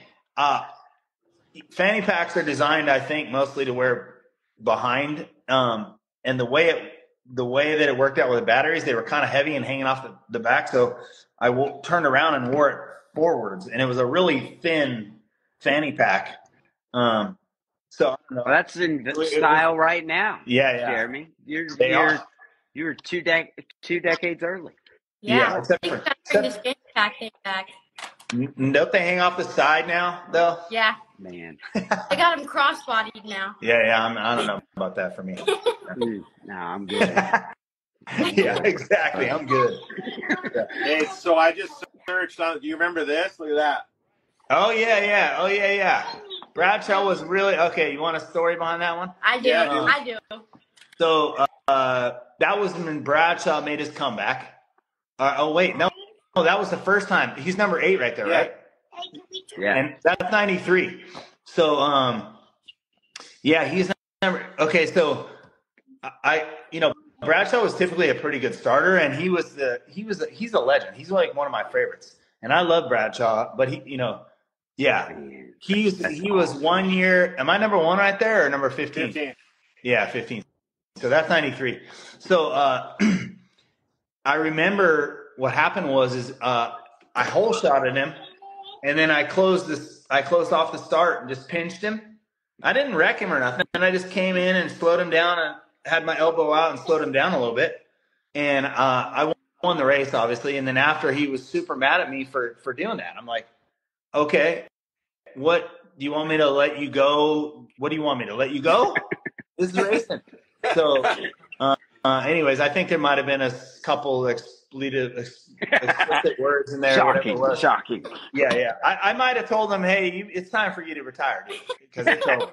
Fanny packs are designed, I think, mostly to wear behind. And the way that it worked out with the batteries, they were kind of heavy and hanging off the back. So I turned around and wore it forwards, and it was a really thin fanny pack. So I don't know. Well, that's in style right now. Yeah, Jeremy, you're 2 decades early. Yeah, except for this fanny pack came back. Don't they hang off the side now, though? Yeah. Man. They got them cross-bodied now. Yeah. I don't know about that for me. No, I'm good. Yeah, exactly. I'm good. Yeah. Hey, so I just searched on. Do you remember this? Look at that. Oh yeah. Bradshaw was really okay. You want a story behind that one? I do. Yeah, I do. So that was when Bradshaw made his comeback. Wait, no, that was the first time. He's number 8 right there, right? Yeah. And that's 93. So yeah, he's number. Okay, so Bradshaw was typically a pretty good starter, and he's a legend. He's like one of my favorites, and I love Bradshaw. But he was 1 year. Am I number 1 right there or number 15? 15. Yeah, 15. So that's 93. So I remember what happened was I hole shotted him, and then I closed off the start and just pinched him. I didn't wreck him or nothing, and I just came in and slowed him down and had my elbow out and slowed him down a little bit. And I won the race, obviously. And then after, he was super mad at me for doing that. I'm like, okay, what do you want me to let you go? What do you want me to let you go? This is racing. So anyways, I think there might have been a couple explicit words in there. Shocking. Yeah. I might have told him, hey, it's time for you to retire, dude, because it's over.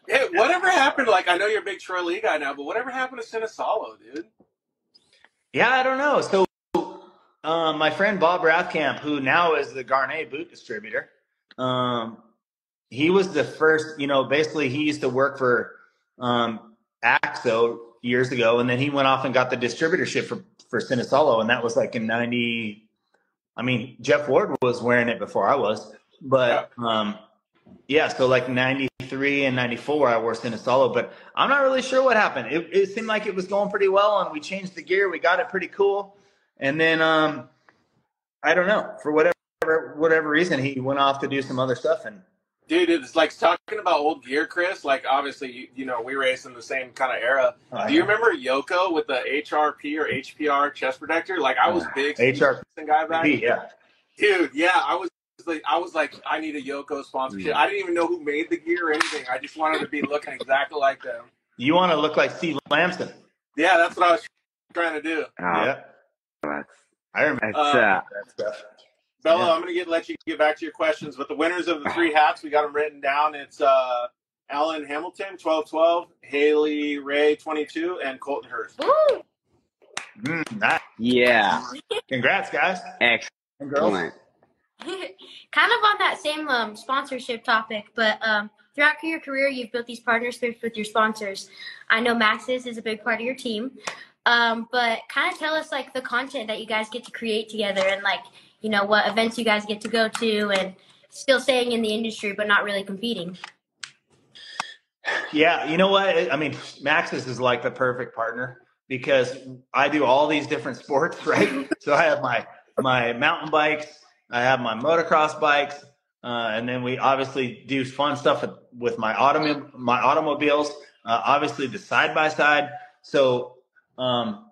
Hey, whatever happened? Like, I know you're a big Troy Lee guy now, but whatever happened to Sinisalo, dude? Yeah, I don't know. So my friend Bob Rathkamp, who now is the Garnet boot distributor, he was the first. Basically, he used to work for Axo years ago, and then he went off and got the distributorship for Sinisalo, and that was like in 90. I mean, Jeff Ward was wearing it before I was, but so like 93 and 94, I wore Sinisalo, but I'm not really sure what happened. It seemed like it was going pretty well, and we changed the gear. We got it pretty cool, and then I don't know, for whatever reason, he went off to do some other stuff. And dude, it's like talking about old gear, Chris. Like, obviously, we race in the same kind of era. Do you remember Yoko with the HRP or HPR chest protector? Like, I was big HRP guy back then. Yeah. Dude, yeah, I was like, I need a Yoko sponsorship. I didn't even know who made the gear or anything. I just wanted to be looking exactly like them. You want to look like Steve Lamson. Yeah, that's what I was trying to do. Yeah. I remember that stuff. Bella, I'm going to let you get back to your questions, but the winners of the 3 hats, we got them written down. It's Alan Hamilton, 12-12, Haley Ray, 22, and Colton Hurst. Woo! Nice. Yeah. Congrats, guys. Excellent. And girls. Kind of on that same sponsorship topic, but throughout your career, you've built these partnerships with your sponsors. I know Maxis is a big part of your team, but kind of tell us like the content that you guys get to create together, and like what events you guys get to go to, and still staying in the industry but not really competing. Yeah, you know what? I mean, Maxis is like the perfect partner because I do all these different sports, right? So I have my mountain bikes, I have my motocross bikes, and then we obviously do fun stuff with my automobiles. Obviously the side by side. So look,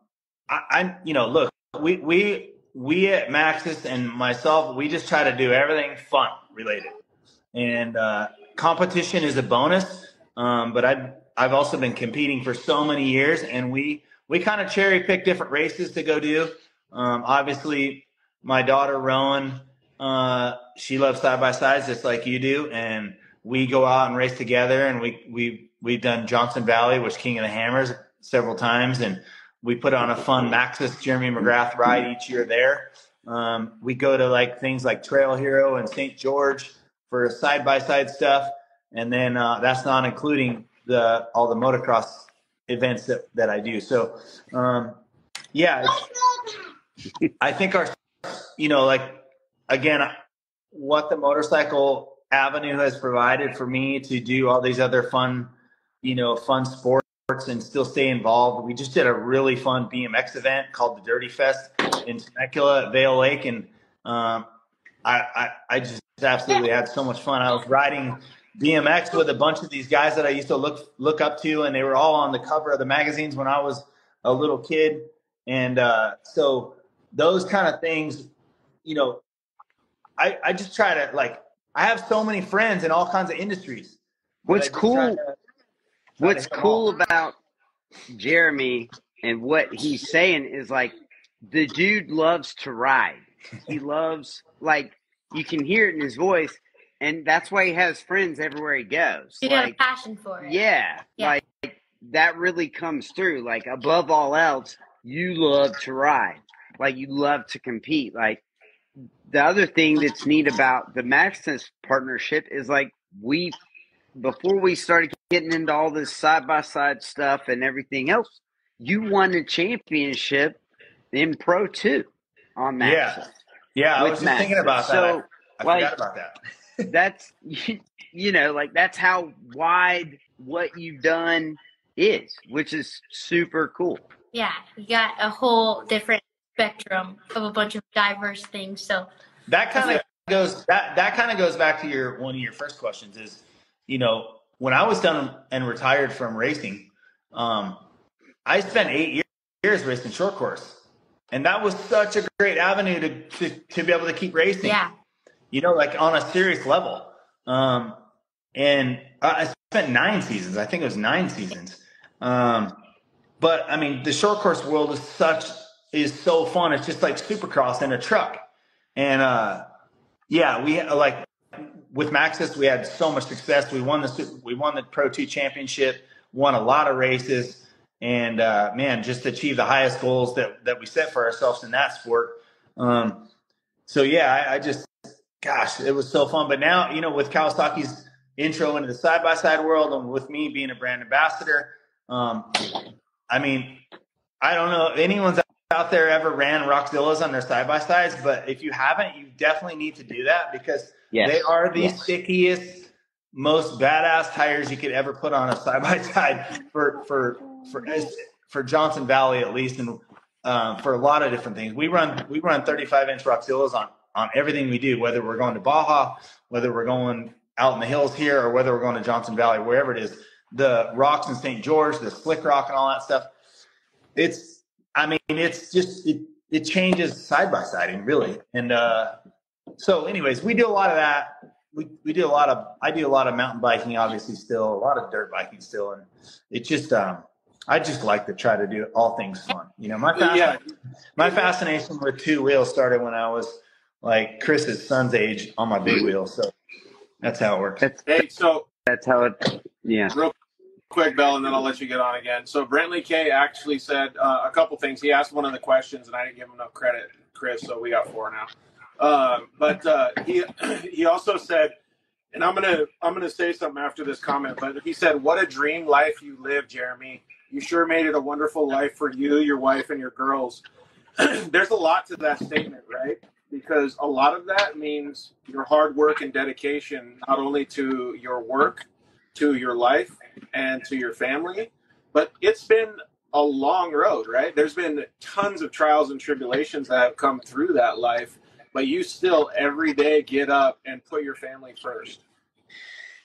we at Maxis and myself, we just try to do everything fun related, and competition is a bonus. But I've also been competing for so many years, and we kind of cherry pick different races to go do. Obviously, my daughter Rowan, she loves side by sides just like you do, and we go out and race together. And we've done Johnson Valley, which King of the Hammers, several times, and we put on a fun Maxis Jeremy McGrath ride each year there. We go to like things like Trail Hero and St. George for side by side stuff. And then that's not including all the motocross events that I do. So, I think what the motorcycle avenue has provided for me to do all these other fun sports and still stay involved. We just did a really fun BMX event called the Dirty Fest in Temecula at Vale Lake. And I just absolutely had so much fun. I was riding BMX with a bunch of these guys that I used to look up to, and they were all on the cover of the magazines when I was a little kid. And so those kind of things, I just try to I have so many friends in all kinds of industries. What's cool about Jeremy and what he's saying is like the dude loves to ride. He loves, you can hear it in his voice. And that's why he has friends everywhere he goes. You got a passion for it. Yeah. Like that really comes through. Like above all else, you love to ride. Like you love to compete. Like the other thing that's neat about the Maxis partnership is before we started getting into all this side by side stuff and everything else, you won a championship in Pro 2 on Maxis. Yeah, I was just thinking about that. So, I forgot about that. That's that's how wide what you've done is, which is super cool. Yeah, you got a whole different spectrum of a bunch of diverse things. So that kind of goes back to one of your first questions is, when I was done and retired from racing, I spent 8 years racing short course, and that was such a great avenue to be able to keep racing. Yeah. On a serious level. And I spent 9 seasons. I think it was 9 seasons. But I mean, the short course world is so fun. It's just like Supercross in a truck. And we with Maxis, we had so much success. We won the Pro 2 championship, won a lot of races, and just achieved the highest goals that we set for ourselves in that sport. Gosh, it was so fun. But now, with Kawasaki's intro into the side-by-side world and with me being a brand ambassador, I don't know if anyone's out there ever ran Rockzillas on their side-by-sides, but if you haven't, you definitely need to do that because they are the stickiest, most badass tires you could ever put on a side-by-side for Johnson Valley at least, and for a lot of different things. We run 35-inch Rockzillas on everything we do, whether we're going to Baja, whether we're going out in the hills here, or whether we're going to Johnson Valley, wherever it is, the rocks in St. George, the slick rock and all that stuff. It changes side-by-siding really. And so anyways, we do a lot of that. I do a lot of mountain biking, obviously still, a lot of dirt biking still. And it just, I just like to try to do all things fun. My fascination with two wheels started when I was like Chris's son's age on my big wheel. So that's how it works. That's how it, yeah. Real quick, Bell, and then I'll let you get on again. So Brentley K actually said a couple things. He asked one of the questions, and I didn't give him enough credit, Chris, so we got 4 now. He also said, and I'm gonna say something after this comment, but he said, "What a dream life you live, Jeremy. You sure made it a wonderful life for you, your wife, and your girls." There's a lot to that statement, right? Because a lot of that means your hard work and dedication, not only to your work, to your life, and to your family, but it's been a long road, right? There's been tons of trials and tribulations that have come through that life, but you still every day get up and put your family first.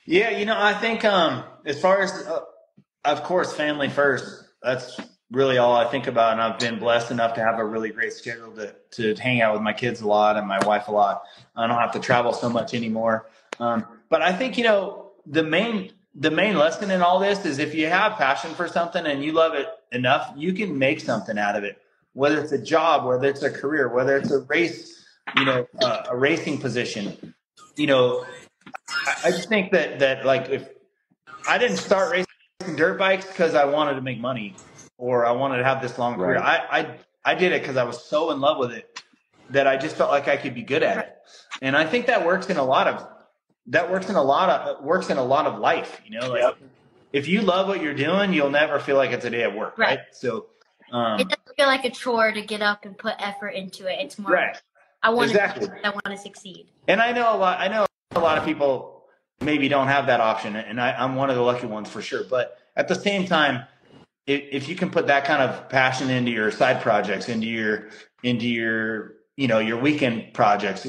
Yeah, I think as far as, of course, family first, that's really all I think about. And I've been blessed enough to have a really great schedule to hang out with my kids a lot and my wife a lot. I don't have to travel so much anymore. But I think, the main lesson in all this is if you have passion for something and you love it enough, you can make something out of it, whether it's a job, whether it's a career, whether it's a race, a racing position. I just think that like if I didn't start racing dirt bikes because I wanted to make money or I wanted to have this long career. I did it because I was so in love with it that I just felt like I could be good at it. And I think that works in a lot of life, Yep. If you love what you're doing, you'll never feel like it's a day at work. Right. So it doesn't feel like a chore to get up and put effort into it. It's more right. I want Exactly. I want to succeed. And I know a lot of people maybe don't have that option, and I'm one of the lucky ones for sure. But at the same time, if you can put that kind of passion into your side projects, into your your weekend projects,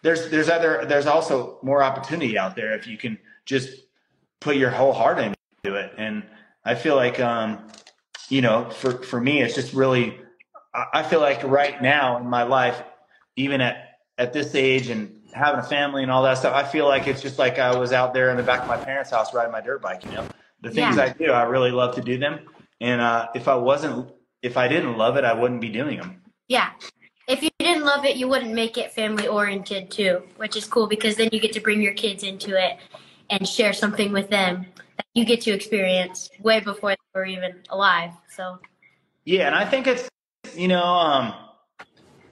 there's also more opportunity out there if you can just put your whole heart into it. And I feel like for me, it's just really, I feel like right now in my life, even at this age and having a family and all that stuff, I feel like it's just like I was out there in the back of my parents' house riding my dirt bike. The things I do, I really love to do them. And if I didn't love it, I wouldn't be doing them. Yeah. If you didn't love it, you wouldn't make it family oriented too, which is cool because then you get to bring your kids into it and share something with them that you get to experience way before they were even alive. So. Yeah. And I think it's,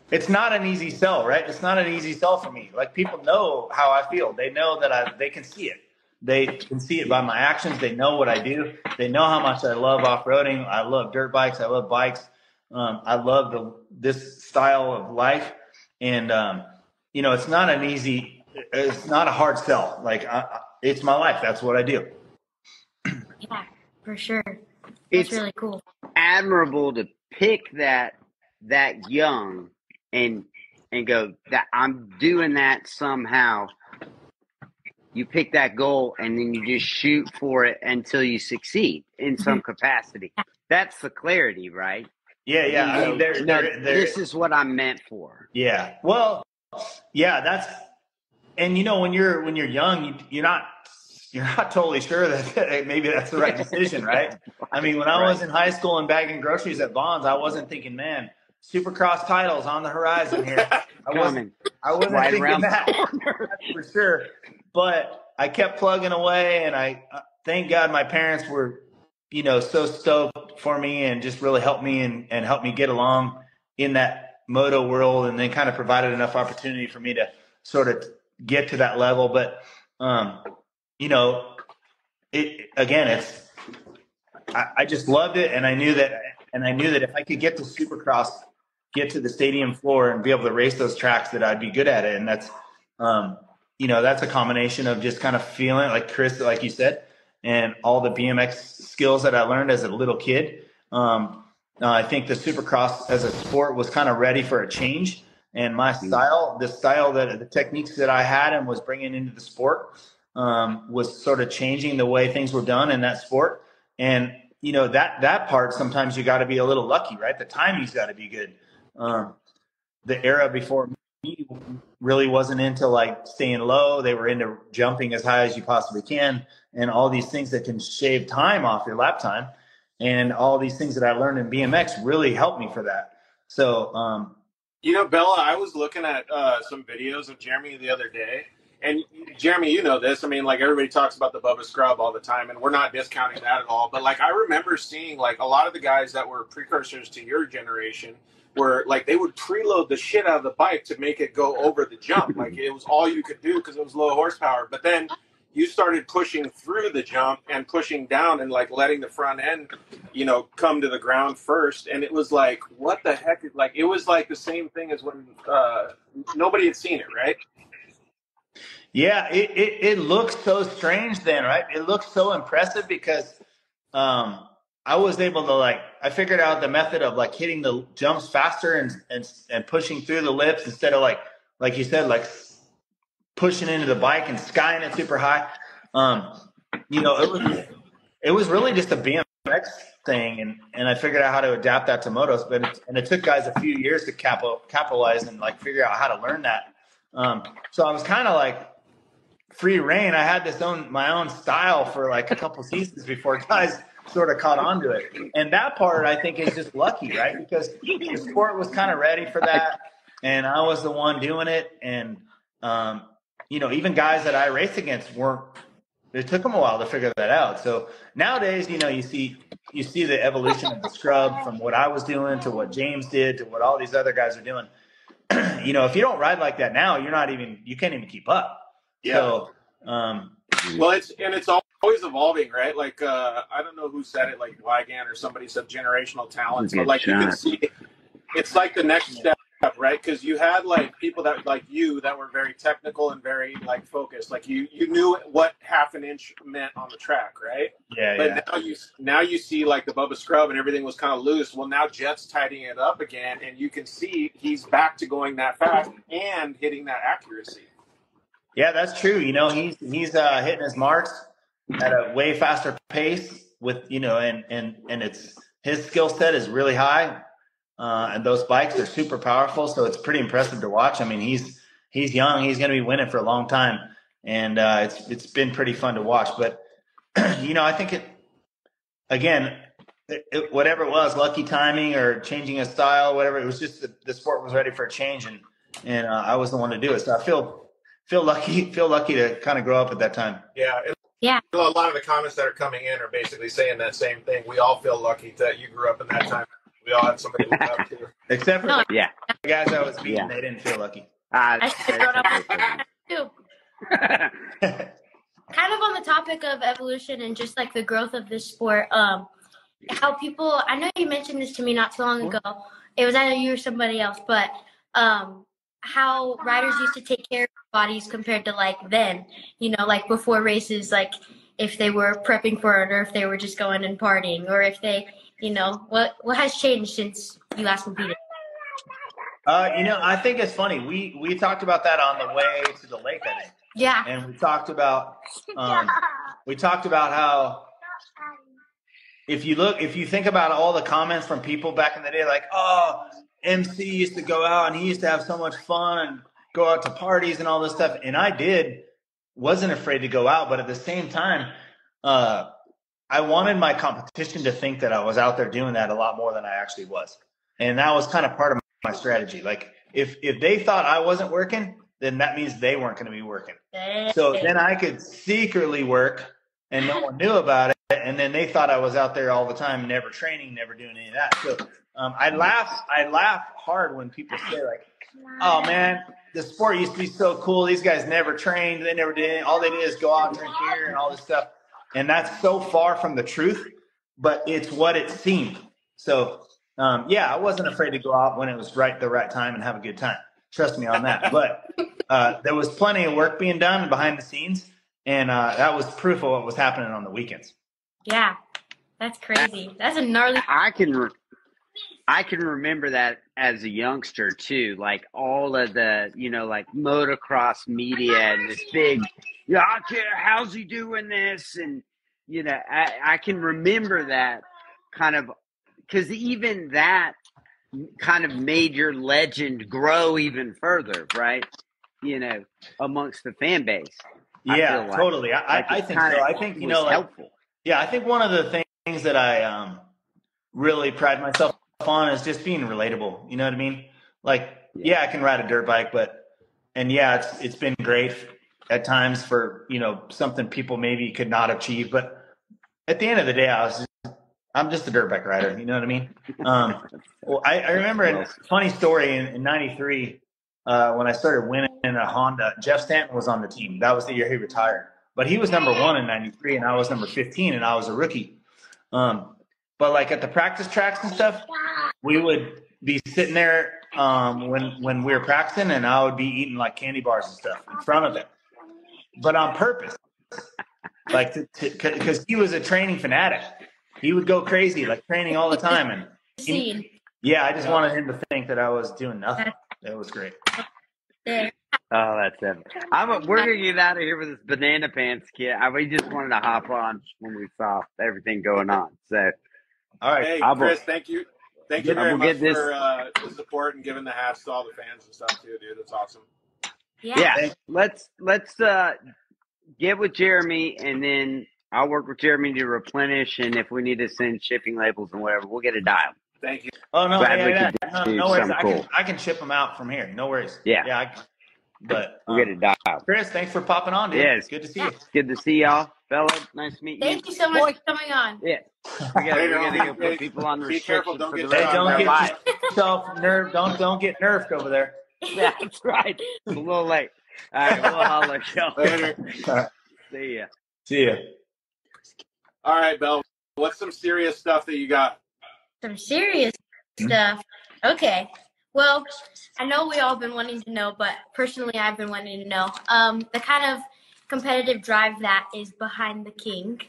it's not an easy sell, right? It's not an easy sell for me. Like people know how I feel. They know that they can see it. They can see it by my actions. They know what I do. They know how much I love off-roading. I love dirt bikes. I love bikes. I love this style of life. And, it's not a hard sell. Like it's my life. That's what I do. Yeah, for sure. It's really cool. Admirable to pick that young and go that I'm doing that somehow. You pick that goal and then you just shoot for it until you succeed in some capacity. That's the clarity, right? Yeah. This is what I'm meant for. Yeah. Well, yeah, and when you're young, you're not totally sure that maybe that's the right decision, right? I mean, when I was in high school and bagging groceries at Vons, I wasn't thinking, man, Supercross titles on the horizon here. I wasn't right thinking that for sure. But I kept plugging away, and I thank God my parents were, so stoked for me and just really helped me and helped me get along in that moto world, and then kind of provided enough opportunity for me to sort of get to that level. But, I just loved it. And I knew that if I could get to Supercross, get to the stadium floor and be able to race those tracks, that I'd be good at it. And that's, that's a combination of just kind of feeling like Chris, like you said, and all the BMX skills that I learned as a little kid. I think the Supercross as a sport was kind of ready for a change, and my style, the techniques that I had and was bringing into the sport, was sort of changing the way things were done in that sport. And, that part, sometimes you got to be a little lucky, right? The timing's got to be good. The era before me really wasn't into like staying low. They were into jumping as high as you possibly can, and all these things that can shave time off your lap time. And all these things that I learned in BMX really helped me for that. So, Bella, I was looking at some videos of Jeremy the other day. And Jeremy, you know this. I mean, like everybody talks about the Bubba Scrub all the time, and we're not discounting that at all. But like I remember seeing like a lot of the guys that were precursors to your generation were like they would preload the shit out of the bike to make it go over the jump. Like it was all you could do because it was low horsepower. But then you started pushing through the jump and pushing down and like letting the front end, come to the ground first. And it was like, what the heck? Like it was like the same thing as when nobody had seen it, right? Yeah, it looks so strange then, right? It looks so impressive because I was able to I figured out the method of like hitting the jumps faster and pushing through the lips instead of like you said, like pushing into the bike and skying it super high. It was really just a BMX thing, and I figured out how to adapt that to motos. But it took guys a few years to capitalize and like figure out how to learn that. So I was kind of like free reign. I had my own style for like a couple seasons before guys sort of caught on to it. And that part I think is just lucky, right? Because the sport was kind of ready for that, and I was the one doing it. And even guys that I raced against it took them a while to figure that out. So nowadays, you see the evolution of the scrub from what I was doing to what James did to what all these other guys are doing. If you don't ride like that now, you can't even keep up. Yeah. So, well, it's always evolving, right? Like, I don't know who said it, like Wygan or somebody said generational talents, but like you can see, it's like the next step, right? Because you had like people that like you that were very technical and very like focused. Like you knew what half an inch meant on the track, right? Yeah. But now you see like the Bubba Scrub and everything was kind of loose. Well, now Jet's tidying it up again, and you can see he's back to going that fast and hitting that accuracy. Yeah, that's true. He's hitting his marks at a way faster pace with, and it's his skill set is really high. And those bikes are super powerful. So it's pretty impressive to watch. I mean, he's young. He's going to be winning for a long time. And it's been pretty fun to watch. But, I think whatever it was, lucky timing or changing his style, whatever, it was just the sport was ready for a change. And I was the one to do it. So I feel lucky to kind of grow up at that time. Yeah. Yeah. A lot of the comments that are coming in are basically saying that same thing. We all feel lucky that you grew up in that time. We all had somebody to look up to. Except for the guys I was beating, they didn't feel lucky. I should have grown up with that too. Kind of on the topic of evolution and just like the growth of this sport, how people, I know you mentioned this to me not too long ago. It was either you or somebody else, but how riders used to take care of their bodies compared to like then, like before races, like if they were prepping for it or if they were just going and partying or if they, what has changed since you last competed? I think it's funny. We talked about that on the way to the lake, I think. Yeah. And we talked about how if you think about all the comments from people back in the day, like, oh, MC used to go out and he used to have so much fun and go out to parties and all this stuff. And I wasn't afraid to go out, but at the same time, I wanted my competition to think that I was out there doing that a lot more than I actually was. And that was kind of part of my strategy. Like if they thought I wasn't working, then that means they weren't going to be working. So then I could secretly work and no one knew about it. And then they thought I was out there all the time, never training, never doing any of that. So I laugh hard when people say like, oh man, the sport used to be so cool. These guys never trained. They never did anything. All they did is go out and drink beer and all this stuff. And that's so far from the truth, but it's what it seemed. So I wasn't afraid to go out when it was the right time and have a good time. Trust me on that. But there was plenty of work being done behind the scenes, and that was proof of what was happening on the weekends. Yeah, that's crazy. That's a gnarly. I can remember that as a youngster too, like all of the, like motocross media and this big, I care, how's he doing this? And, I can remember that kind of, because even that kind of made your legend grow even further, right? Amongst the fan base. Yeah, totally. I think so. I think, helpful. Yeah, I think one of the things that I really pride myself on is just being relatable. You know what I mean? Like, yeah, I can ride a dirt bike, it's been great at times for, something people maybe could not achieve. But at the end of the day, I'm just a dirt bike rider. You know what I mean? Well, I remember a funny story in '93 when I started winning in a Honda. Jeff Stanton was on the team. That was the year he retired. But he was number 1 in '93, and I was number 15, and I was a rookie. But like at the practice tracks and stuff, we would be sitting there when we were practicing, and I would be eating like candy bars and stuff in front of him, but on purpose, like because he was a training fanatic. He would go crazy, like training all the time, and I just wanted him to think that I was doing nothing. It was great. Oh, that's it. We're gonna get out of here with this banana pants kit. We just wanted to hop on when we saw everything going on. So, all right, hey, Chris, thank you. Thank you very much for the support and giving the hats to all the fans and stuff too, dude. That's awesome. Yeah. Let's get with Jeremy, and then I'll work with Jeremy to replenish, and if we need to send shipping labels and whatever, we'll get it dialed. Thank you. Oh no, no worries. I can ship them out from here. No worries. Yeah. But we'll get it dialed. Chris, thanks for popping on, dude. Yes. Good to see you. Good to see y'all, fella. Nice to meet you. Thank you so much for coming on. Yeah. We gotta go put people on restrictions. Don't get nerved. Don't get nerfed over there. Yeah, that's right. It's a little late. All right, we'll holler, y'all. Later. See ya. All right, Bell. What's some serious stuff that you got? Some serious stuff. Okay. Well, I know we all been wanting to know, but personally, I've been wanting to know the kind of competitive drive that is behind the king.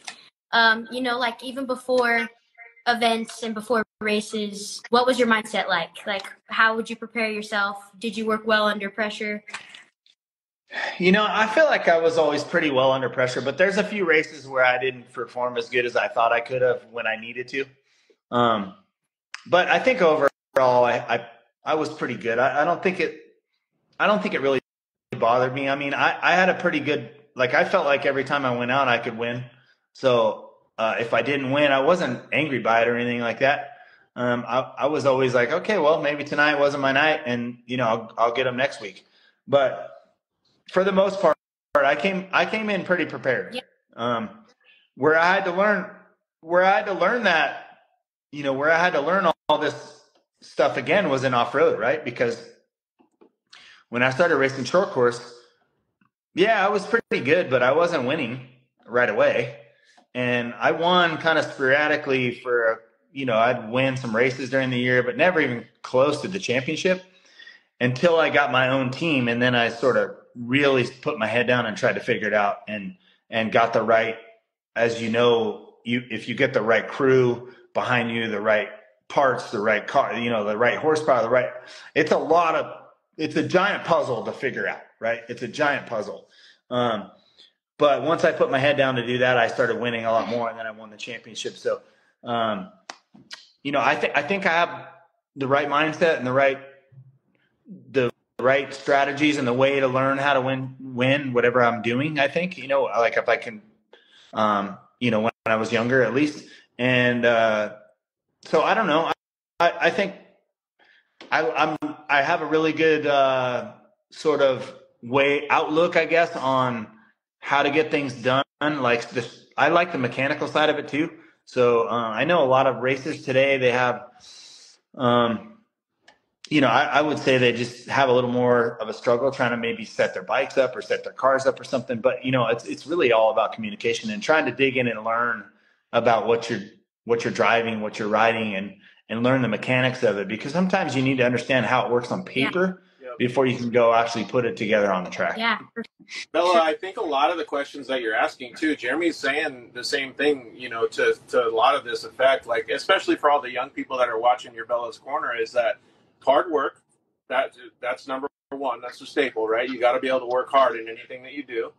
Like even before events and before races, what was your mindset like? Like, how would you prepare yourself? Did you work well under pressure? I feel like I was always pretty well under pressure, but there's a few races where I didn't perform as good as I thought I could have when I needed to. But I think overall, I was pretty good. I don't think it really bothered me. I mean, I had a pretty good, like, I felt like every time I went out, I could win. So if I didn't win, I wasn't angry by it or anything like that. I was always like, okay, well, maybe tonight wasn't my night, and I'll get them next week. But for the most part, I came in pretty prepared. Yeah. Where I had to learn that, where I had to learn all this stuff again was in off-road, right? Because when I started racing short course, I was pretty good, but I wasn't winning right away. And I won kind of sporadically I'd win some races during the year, but never even close to the championship until I got my own team. And then I sort of really put my head down and tried to figure it out and got the right, as if you get the right crew behind you, the right parts, the right car, the right horsepower, it's a giant puzzle to figure out, right? It's a giant puzzle. But once I put my head down to do that, I started winning a lot more, and then I won the championship. So, I think I have the right mindset and the right strategies and the way to learn how to win whatever I'm doing. I think, like if I can, when I was younger at least. And, so I don't know. I think I have a really good, sort of outlook, I guess, on how to get things done. I like the mechanical side of it too. So, I know a lot of racers today, they have, I would say they just have a little more of a struggle trying to maybe set their bikes up or set their cars up or something. But, it's really all about communication and trying to dig in and learn about what you're driving, what you're riding, and learn the mechanics of it. Because sometimes you need to understand how it works on paper before you can go actually put it together on the track. Yeah. Bella, I think a lot of the questions that you're asking too, Jeremy's saying the same thing, to a lot of this effect, like especially for all the young people that are watching your Bella's Corner, is that hard work. That's number one. That's the staple, right? You got to be able to work hard in anything that you do.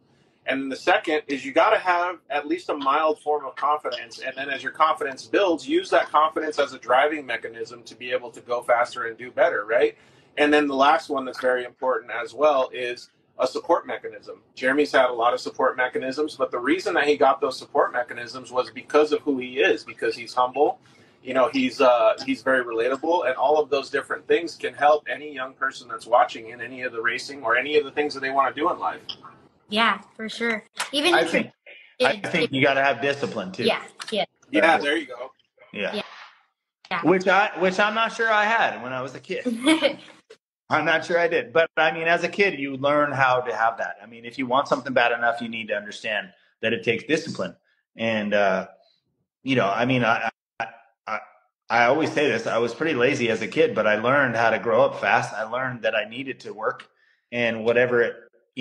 And the second is you got to have at least a mild form of confidence. And then as your confidence builds, use that confidence as a driving mechanism to be able to go faster and do better, right? And then the last one that's very important as well is a support mechanism. Jeremy's had a lot of support mechanisms, but the reason that he got those support mechanisms was because of who he is, because he's humble. He's very relatable, and all of those different things can help any young person that's watching in any of the racing or any of the things that they want to do in life. Yeah, for sure. I think you got to have discipline too. Yeah. Yeah, there you go. Yeah. Yeah. Which I'm not sure I had when I was a kid. I'm not sure I did. But I mean, as a kid, you learn how to have that. I mean, if you want something bad enough, you need to understand that it takes discipline. And, I mean, I, I always say this, I was pretty lazy as a kid, but I learned how to grow up fast. I learned that I needed to work and whatever it,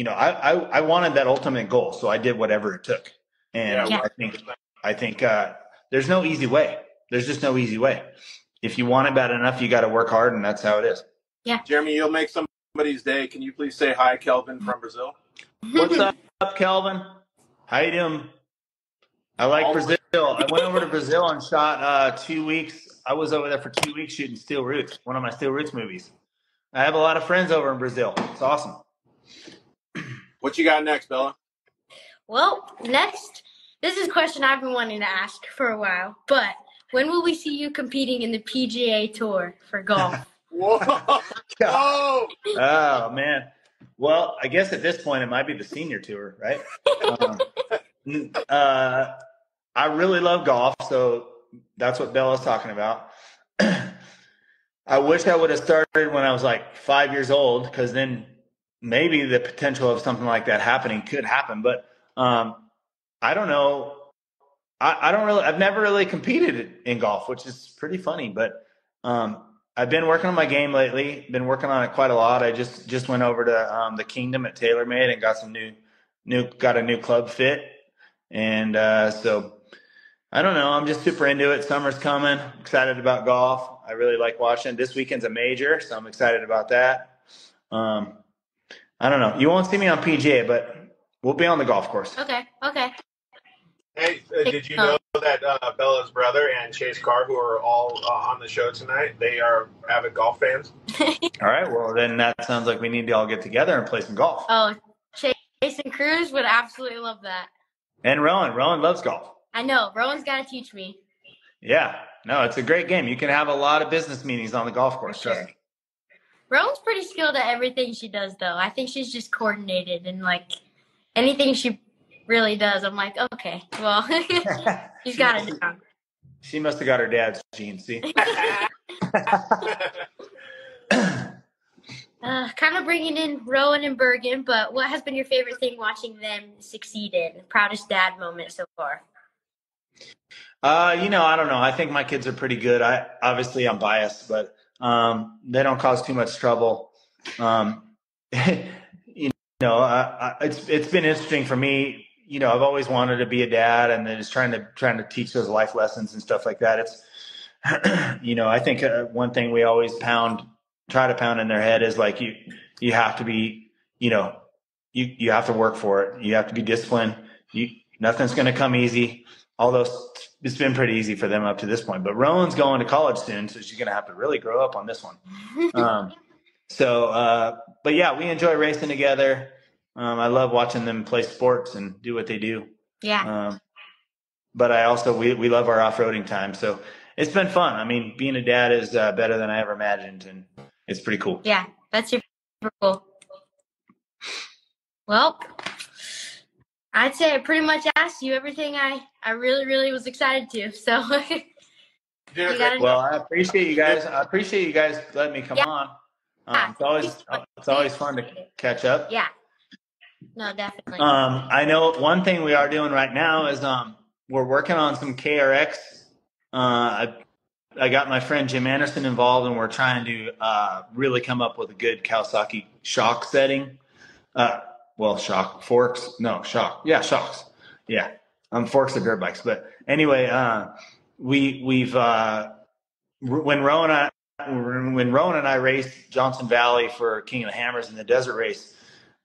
I wanted that ultimate goal. So I did whatever it took. And Yeah. I think there's no easy way. There's just no easy way. If you want it bad enough, you got to work hard, and that's how it is. Yeah. Jeremy, you'll make somebody's day. Can you please say hi, Kelvin from Brazil? What's up, Kelvin? How you doing? I like Brazil. I went over to Brazil and shot 2 weeks. I was over there for 2 weeks shooting Steel Roots, one of my Steel Roots movies. I have a lot of friends over in Brazil. It's awesome. What you got next, Bella? Well, next, this is a question I've been wanting to ask for a while, but when will we see you competing in the PGA Tour for golf? Whoa! Whoa! Oh, man. Well, I guess at this point it might be the senior tour, right? I really love golf, so that's what Bella's talking about. I wish I would have started when I was like 5 years old, because then maybe the potential of something like that happening could happen. But I don't know. I've never really competed in golf, which is pretty funny. But I've been working on my game lately. Been working on it quite a lot. I just went over to the Kingdom at TaylorMade and got some got a new club fit, and so I don't know. I'm just super into it. Summer's coming. Excited about golf. I really like watching. This weekend's a major, so I'm excited about that. I don't know. You won't see me on PGA, but we'll be on the golf course. Okay. Hey, did you know that Bella's brother and Chase Carr, who are all on the show tonight, they are avid golf fans? All right. Well, then that sounds like we need to all get together and play some golf. Oh, Chase and Cruz would absolutely love that. And Rowan loves golf. I know. Rowan's got to teach me. Yeah. No, it's a great game. You can have a lot of business meetings on the golf course. Sure. Trust me. Rowan's pretty skilled at everything she does, though. I think she's just coordinated, and like anything she really does, I'm like, okay, well, she's got it down. She must have got her dad's genes, see? Kind of bringing in Rowan and Bergen, but what has been your favorite thing watching them succeed in? Proudest dad moment so far? I don't know. I think my kids are pretty good. Obviously I'm biased, but they don't cause too much trouble. It's been interesting for me. I've always wanted to be a dad, and then just trying to teach those life lessons and stuff like that. It's, I think one thing we always try to pound in their head is like, you have to be, you have to work for it. You have to be disciplined. Nothing's going to come easy. Although it's been pretty easy for them up to this point, but Rowan's going to college soon, so she's going to have to really grow up on this one. But yeah, we enjoy racing together. I love watching them play sports and do what they do. Yeah. But we love our off-roading time. So it's been fun. I mean, being a dad is better than I ever imagined, and it's pretty cool. Yeah, that's super cool. Well, I'd say I pretty much asked you everything I really, really was excited to. So well, I appreciate you guys. I appreciate you guys letting me come on. It's always fun to catch up. Yeah. No, definitely. I know one thing we are doing right now is we're working on some KRX. I got my friend Jim Anderson involved, and we're trying to really come up with a good Kawasaki shock setting. Shock forks. No, shock. Yeah, shocks. Yeah, forks are dirt bikes. But anyway, we've when Rowan and I raced Johnson Valley for King of the Hammers in the desert race.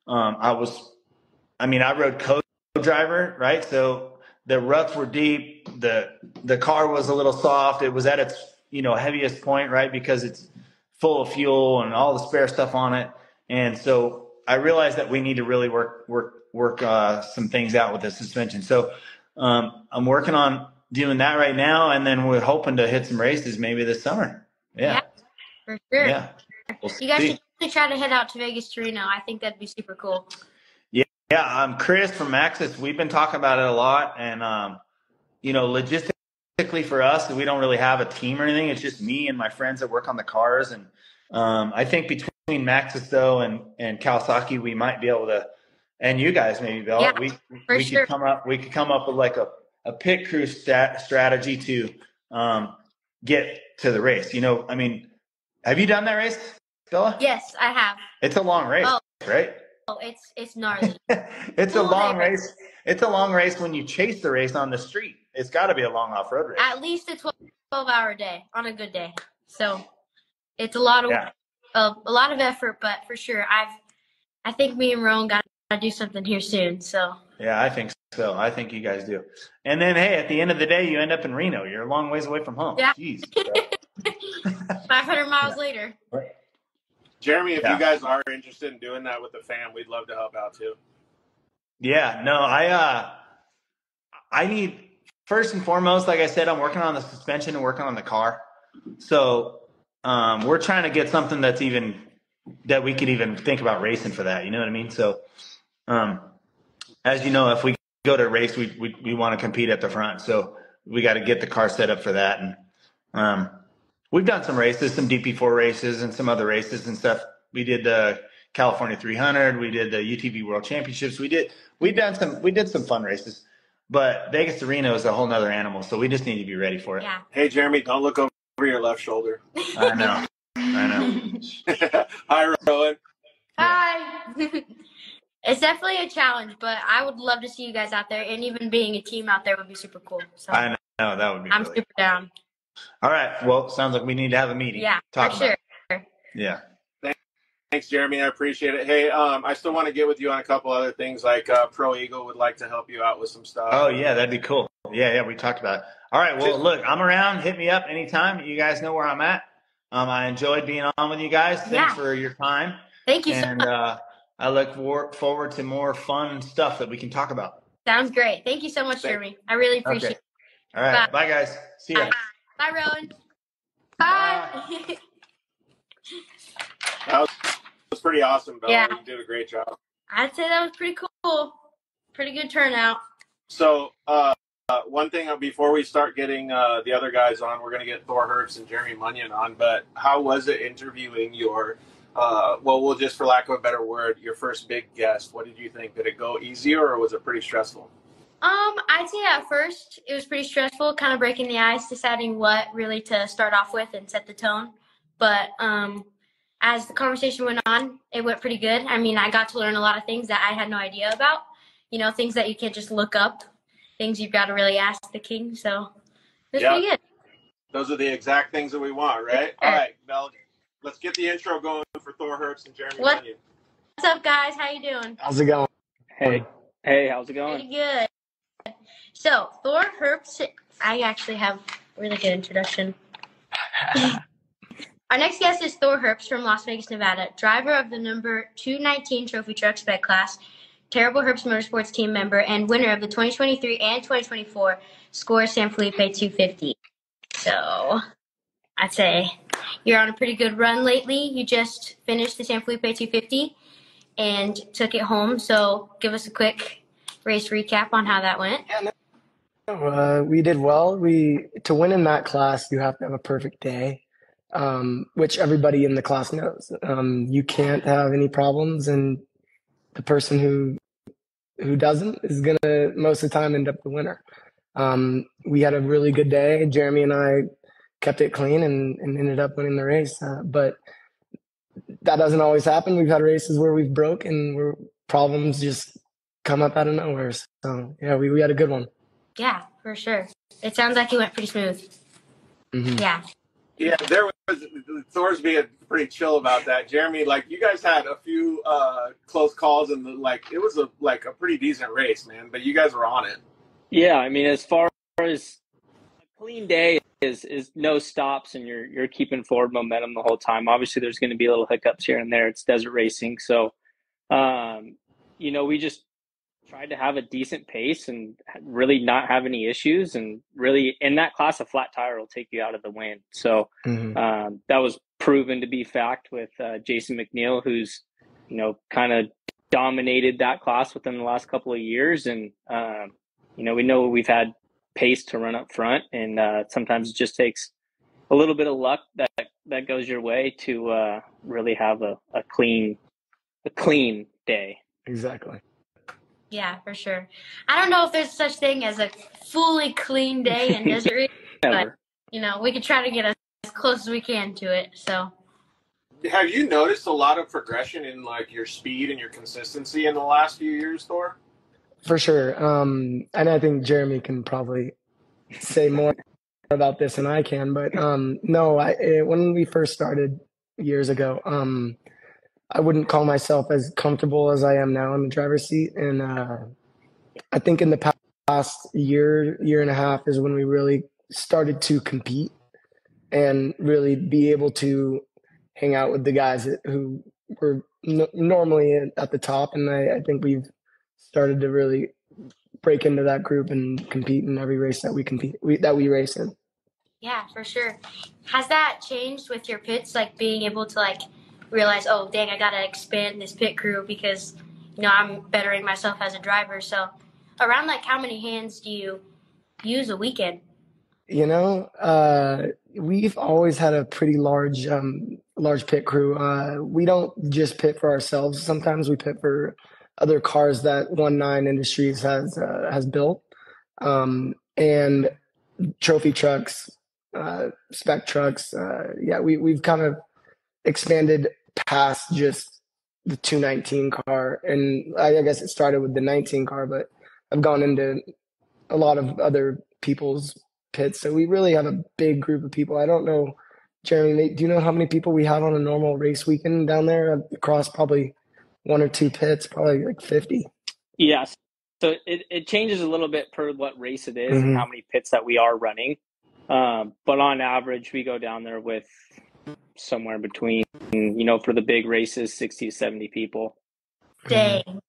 I rode co-driver, right? So the ruts were deep. The car was a little soft. It was at its, heaviest point, right? Because it's full of fuel and all the spare stuff on it. And so I realized that we need to really work some things out with the suspension. So I'm working on doing that right now, and then we're hoping to hit some races maybe this summer. Yeah, for sure. Yeah, you guys should really try to head out to Vegas to Reno. I think that'd be super cool. Yeah. Chris from Maxis, we've been talking about it a lot, and logistically basically for us, we don't really have a team or anything. It's just me and my friends that work on the cars. And I think between Maxis though and Kawasaki, we might be able to, and you guys maybe, Bill, Yeah, we could come up with like a pit crew strategy to get to the race. You know, I mean, have you done that race, Bella? Yes, I have. It's a long race, right? Oh, it's gnarly. It's a long race. It's a long race when you chase the race on the street. It's got to be a long off-road race. At least a 12-hour day on a good day. So it's a lot of effort, but for sure, I think me and Rowan got to do something here soon. So yeah, I think so. I think you guys do. And then, hey, at the end of the day, you end up in Reno. You're a long ways away from home. Yeah. Jeez. 500 miles later. Jeremy, if you guys are interested in doing that with the fam, we'd love to help out too. Yeah, no, I need, first and foremost, like I said, I'm working on the suspension and working on the car. So we're trying to get something that we could even think about racing for that. You know what I mean? So as you know, if we go to race, we want to compete at the front. So we got to get the car set up for that. And we've done some races, some DP4 races and some other races and stuff. We did the California 300. We did the UTV World Championships. We did some fun races, but Vegas to Reno is a whole nother animal. So we just need to be ready for it. Yeah. Hey, Jeremy, don't look over your left shoulder. I know. Hi, Rowan. Hi. It's definitely a challenge, but I would love to see you guys out there, and even being a team out there would be super cool. So I know that would be. I'm super down. All right. Well, sounds like we need to have a meeting. Yeah, for sure. Yeah. Thanks, Jeremy. I appreciate it. Hey, I still want to get with you on a couple other things. Like Pro Eagle would like to help you out with some stuff. Oh yeah, that'd be cool. Yeah, we talked about it. All right. Well, look, I'm around. Hit me up anytime. You guys know where I'm at. I enjoyed being on with you guys. Thanks for your time. Thank you. And I look forward to more fun stuff that we can talk about. Sounds great. Thank you so much, Jeremy. I really appreciate it. All right. Bye guys. See ya. Bye, Rowan. Bye. That was pretty awesome, Bella. Yeah. You did a great job. I'd say that was pretty cool. Pretty good turnout. So one thing before we start getting the other guys on, we're going to get Thor Herbst and Jeremy Munyon on. But how was it interviewing your, we'll just for lack of a better word, your first big guest? What did you think? Did it go easier or was it pretty stressful? I'd say at first it was pretty stressful, kind of breaking the ice, deciding what really to start off with and set the tone. But as the conversation went on, it went pretty good. I mean, I got to learn a lot of things that I had no idea about. You know, things that you can't just look up, things you've got to really ask the king. So it was pretty good. Those are the exact things that we want, right? All right, Belle, let's get the intro going for Thor Herbst and Jeremy Munyon. What's up, guys? How you doing? How's it going? Hey, how's it going? Pretty good. So, Thor Herbst, I actually have a really good introduction. Our next guest is Thor Herbst from Las Vegas, Nevada, driver of the number 219 Trophy Truck Spec class, Terrible Herbst Motorsports team member, and winner of the 2023 and 2024 Score San Felipe 250. So, I'd say you're on a pretty good run lately. You just finished the San Felipe 250 and took it home. So, give us a quick race recap on how that went. We did well. To win in that class, you have to have a perfect day, which everybody in the class knows. You can't have any problems, and the person who doesn't is gonna most of the time end up the winner. We had a really good day. Jeremy and I kept it clean and ended up winning the race. But that doesn't always happen. We've had races where we've broke and where problems just come up out of nowhere. So yeah, we had a good one. Yeah, for sure. It sounds like it went pretty smooth. Mm-hmm. Yeah, there was Thor's being pretty chill about that. Jeremy, like you guys had a few close calls and it was a pretty decent race, man. But you guys were on it. Yeah, I mean, as far as a clean day is no stops and you're keeping forward momentum the whole time. Obviously, there's going to be little hiccups here and there. It's desert racing, so we just tried to have a decent pace and really not have any issues. And really, in that class, a flat tire will take you out of the win. So that was proven to be fact with Jason McNeil, who's kind of dominated that class within the last couple of years. And we know we've had pace to run up front, and sometimes it just takes a little bit of luck that goes your way to really have a clean day. Exactly. Yeah, for sure. I don't know if there's such thing as a fully clean day in desert race, but we could try to get as close as we can to it. So, have you noticed a lot of progression in like your speed and your consistency in the last few years, Thor? For sure. And I think Jeremy can probably say more about this than I can, but no, when we first started years ago, I wouldn't call myself as comfortable as I am now in the driver's seat. And I think in the past year and a half is when we really started to compete and really be able to hang out with the guys who were normally at the top. And I think we've started to really break into that group and compete in every race that we race in. Yeah, for sure. Has that changed with your pits, like being able to like realize, oh, dang, I got to expand this pit crew because, I'm bettering myself as a driver. So around like how many hands do you use a weekend? We've always had a pretty large pit crew. We don't just pit for ourselves. Sometimes we pit for other cars that 19 Industries has built, and trophy trucks, spec trucks. We've kind of expanded past just the 219 car, and I guess it started with the 19 car, but I've gone into a lot of other people's pits. So we really have a big group of people. I don't know, Jeremy, do you know how many people we have on a normal race weekend down there across probably one or two pits, probably like 50? Yes. So it changes a little bit per what race it is and how many pits that we are running. But on average, we go down there with somewhere between, for the big races, 60 to 70 people. Dang.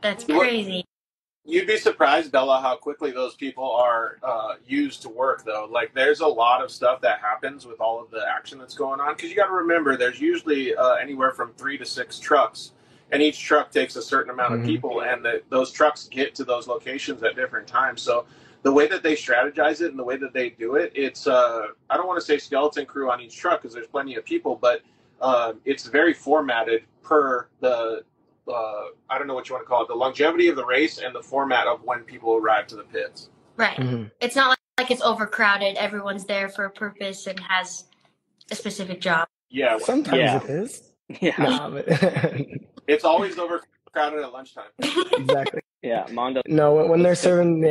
That's crazy. You'd be surprised, Bella, how quickly those people are used to work, though. Like, there's a lot of stuff that happens with all of the action that's going on. Because you got to remember, there's usually anywhere from 3 to 6 trucks. And each truck takes a certain amount of people. And those trucks get to those locations at different times. So the way that they strategize it and the way that they do it, it's, I don't want to say skeleton crew on each truck because there's plenty of people. But it's very formatted per the... I don't know what you want to call it, the longevity of the race and the format of when people arrive to the pits. Right. It's not like it's overcrowded. Everyone's there for a purpose and has a specific job. Yeah. Sometimes it is. Yeah. Nah, but it's always overcrowded at lunchtime. Exactly. Yeah, Mondo. No, when they're serving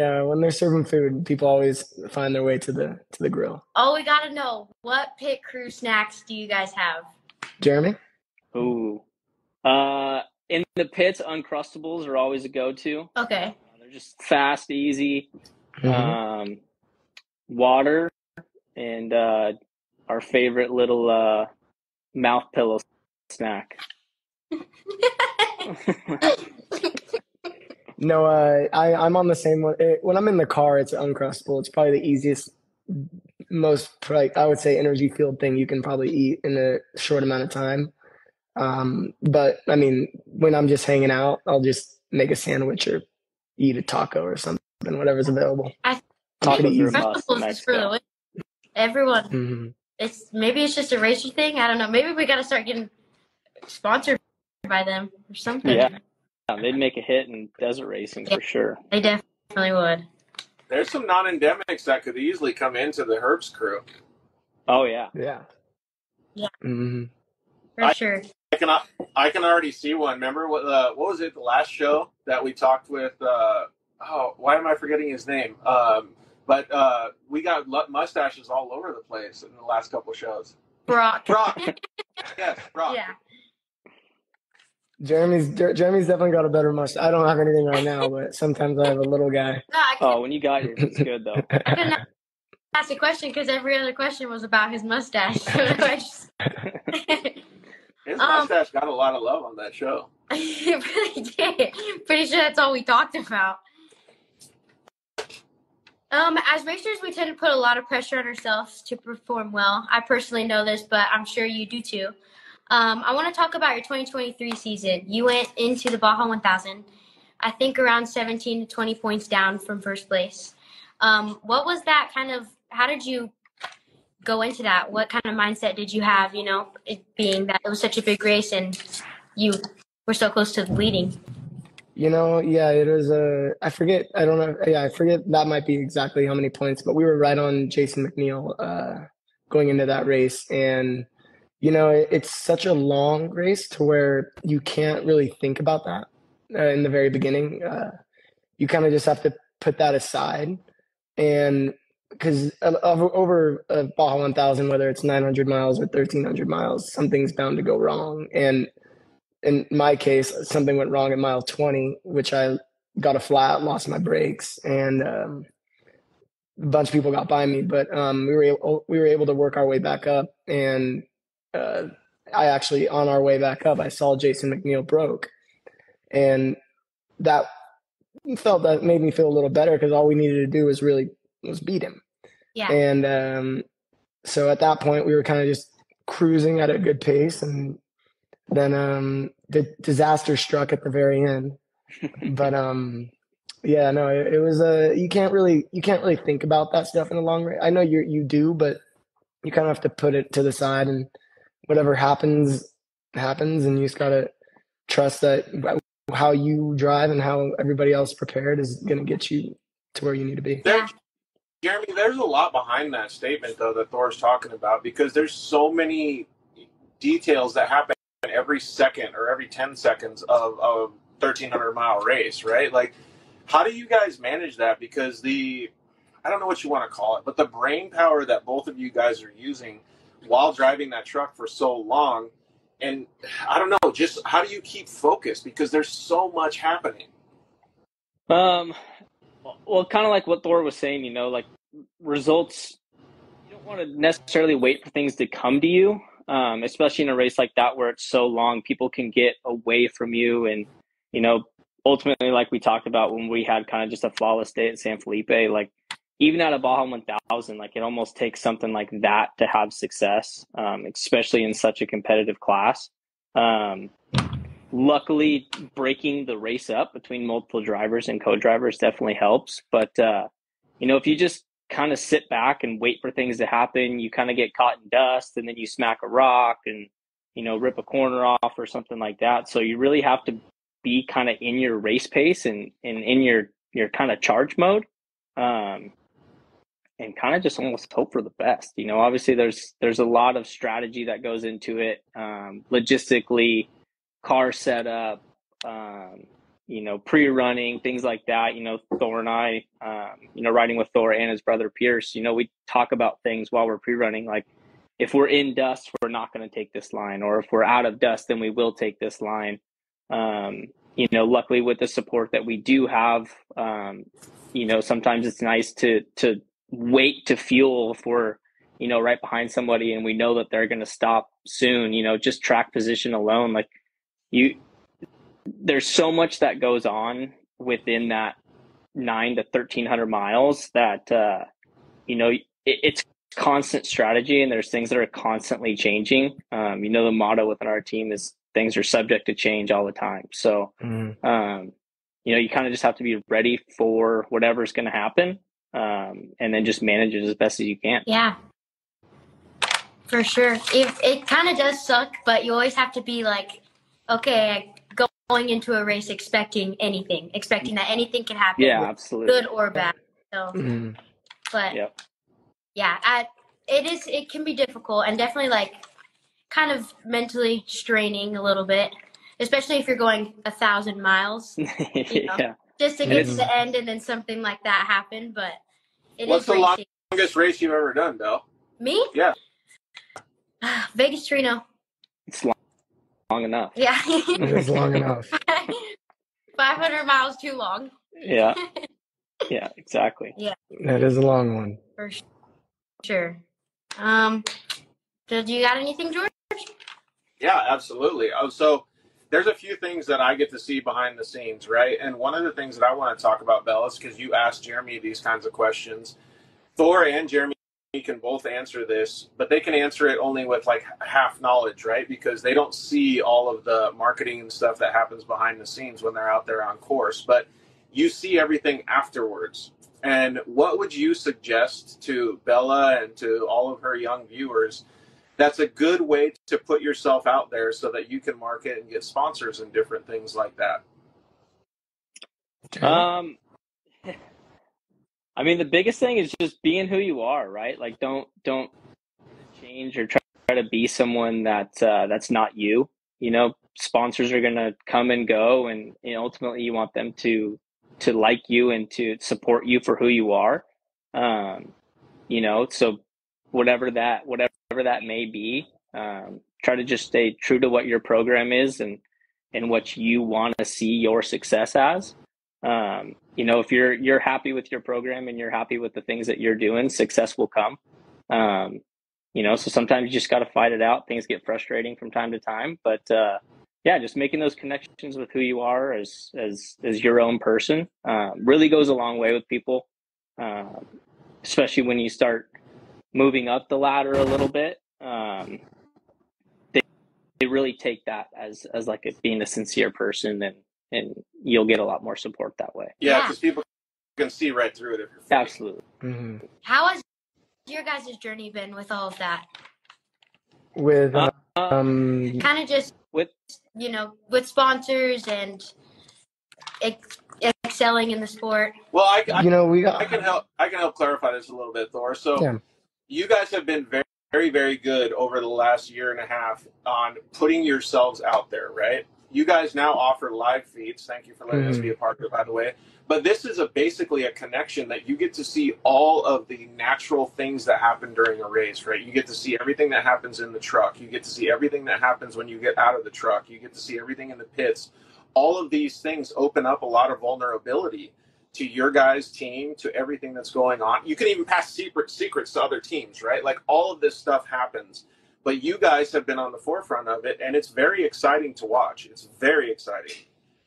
food, people always find their way to the grill. Oh, we gotta know, what pit crew snacks do you guys have? Jeremy? Ooh. In the pits, Uncrustables are always a go-to. Okay. They're just fast, easy. Water and our favorite little mouth pillow snack. No, I'm on the same one. When I'm in the car, it's Uncrustable. It's probably the easiest, most, I would say, energy-filled thing you can probably eat in a short amount of time. But I mean, when I'm just hanging out, I'll just make a sandwich or eat a taco or something, whatever's available. Uncrustables is for the win. Everyone, maybe it's just a racer thing. I don't know. Maybe we got to start getting sponsored by them or something. Yeah, they'd make a hit in desert racing for sure. They definitely would. There's some non-endemics that could easily come into the Herbst crew. Oh yeah. Yeah. For sure. I can already see one. Remember what was it? The last show that we talked with. Why am I forgetting his name? But we got mustaches all over the place in the last couple shows. Brock. Yes, Brock. Yeah. Jeremy's definitely got a better mustache. I don't have anything right now, but sometimes I have a little guy. No, when you got yours, it's good though. I couldn't ask a question because every other question was about his mustache. His mustache got a lot of love on that show. It really did. Pretty sure that's all we talked about. As racers, we tend to put a lot of pressure on ourselves to perform well. I personally know this, but I'm sure you do too. I want to talk about your 2023 season. You went into the Baja 1000, I think around 17 to 20 points down from first place. What was that how did you go into that? What kind of mindset did you have, it being that it was such a big race and you were so close to leading? Yeah, it was I forget, I don't know. Yeah, I forget, that might be exactly how many points, but we were right on Jason McNeil going into that race. And, it's such a long race to where you can't really think about that in the very beginning. You kind of just have to put that aside. And because over a Baja 1000, whether it's 900 miles or 1,300 miles, something's bound to go wrong. And in my case, something went wrong at mile 20, which I got a flat, lost my brakes, and a bunch of people got by me. But we were able to work our way back up. And I actually, on our way back up, I saw Jason McNeil broke, and that made me feel a little better, because all we needed to do was beat him. Yeah. And so at that point, we were kind of just cruising at a good pace, and then the disaster struck at the very end. But yeah, no, it was you can't really think about that stuff in the long race. I know you do, but you kind of have to put it to the side, and whatever happens, and you just gotta trust that how you drive and how everybody else prepared is gonna get you to where you need to be. Yeah. Jeremy, there's a lot behind that statement, though, that Thor's talking about, because there's so many details that happen every second or every 10 seconds of a 1,300-mile race, right? Like, how do you guys manage that? Because I don't know what you want to call it, but the brain power that both of you guys are using while driving that truck for so long, and I don't know, just how do you keep focused? Because there's so much happening. Well, kind of like what Thor was saying, like results, you don't want to necessarily wait for things to come to you, especially in a race like that where it's so long. People can get away from you. And, ultimately, like we talked about when we had kind of just a flawless day at San Felipe, like even at a Baja 1000, like it almost takes something like that to have success, especially in such a competitive class. Luckily, breaking the race up between multiple drivers and co-drivers definitely helps. But, if you just kind of sit back and wait for things to happen, you kind of get caught in dust, and then you smack a rock and, rip a corner off or something like that. So you really have to be kind of in your race pace and in your kind of charge mode, and kind of just almost hope for the best. Obviously there's a lot of strategy that goes into it, logistically, car setup, pre-running, things like that. Thor and I, riding with Thor and his brother Pierce, we talk about things while we're pre-running. Like, if we're in dust, we're not going to take this line, or if we're out of dust, then we will take this line. Luckily with the support that we do have, sometimes it's nice to wait to fuel if we're, right behind somebody and we know that they're going to stop soon. Just track position alone, like there's so much that goes on within that 9 to 1,300 miles that, it's constant strategy, and there's things that are constantly changing. The motto within our team is things are subject to change all the time. So, you kind of just have to be ready for whatever's going to happen, and then just manage it as best as you can. Yeah, for sure. It kind of does suck, but you always have to be like, okay, going into a race expecting that anything can happen. Yeah, absolutely. Good or bad. So, but yep. Yeah, it can be difficult, and definitely like kind of mentally straining a little bit, especially if you're going 1,000 miles, yeah, just to get to the end and then something like that happen. But What's the longest race you've ever done, Bill? Me? Yeah. Vegas to Reno. It's long enough. Yeah. It is long enough. 500 miles too long. Yeah. Yeah, exactly. Yeah. That is a long one. For sure. Did you got anything, George? Yeah, absolutely. So there's a few things that I get to see behind the scenes, right? And one of the things that I want to talk about, Bell, is because you asked Jeremy these kinds of questions. Thor and Jeremy can both answer this, but they can answer it only with like half knowledge, right? Because they don't see all of the marketing and stuff that happens behind the scenes when they're out there on course. But you see everything afterwards. And what would you suggest to Bella and to all of her young viewers that's a good way to put yourself out there so that you can market and get sponsors and different things like that? I mean, the biggest thing is just being who you are, right? Like, don't change or try to be someone that's not you. You know, sponsors are going to come and go, and ultimately you want them to like you and to support you for who you are. You know, so whatever that may be, try to just stay true to what your program is and what you want to see your success as. You know, if you're happy with your program and you're happy with the things that you're doing, success will come. You know, so sometimes you just got to fight it out. Things get frustrating from time to time, but yeah, just making those connections with who you are as your own person really goes a long way with people, especially when you start moving up the ladder a little bit. They really take that as like being a sincere person, and you'll get a lot more support that way. Yeah, because people can see right through it if you're fake. Absolutely. Mm-hmm. How has your guys' journey been with all of that? With kind of just with with sponsors and excelling in the sport. Well, I can help clarify this a little bit, Thor. So you guys have been very, very, very good over the last year and a half on putting yourselves out there, right? You guys now offer live feeds. Thank you for letting us be a part of it, by the way. But this is basically a connection that you get to see all of the natural things that happen during a race, right? You get to see everything that happens in the truck. You get to see everything that happens when you get out of the truck. You get to see everything in the pits. All of these things open up a lot of vulnerability to your guys' team, to everything that's going on. You can even pass secrets to other teams, right? Like, all of this stuff happens. But you guys have been on the forefront of it, and it's very exciting to watch. It's very exciting.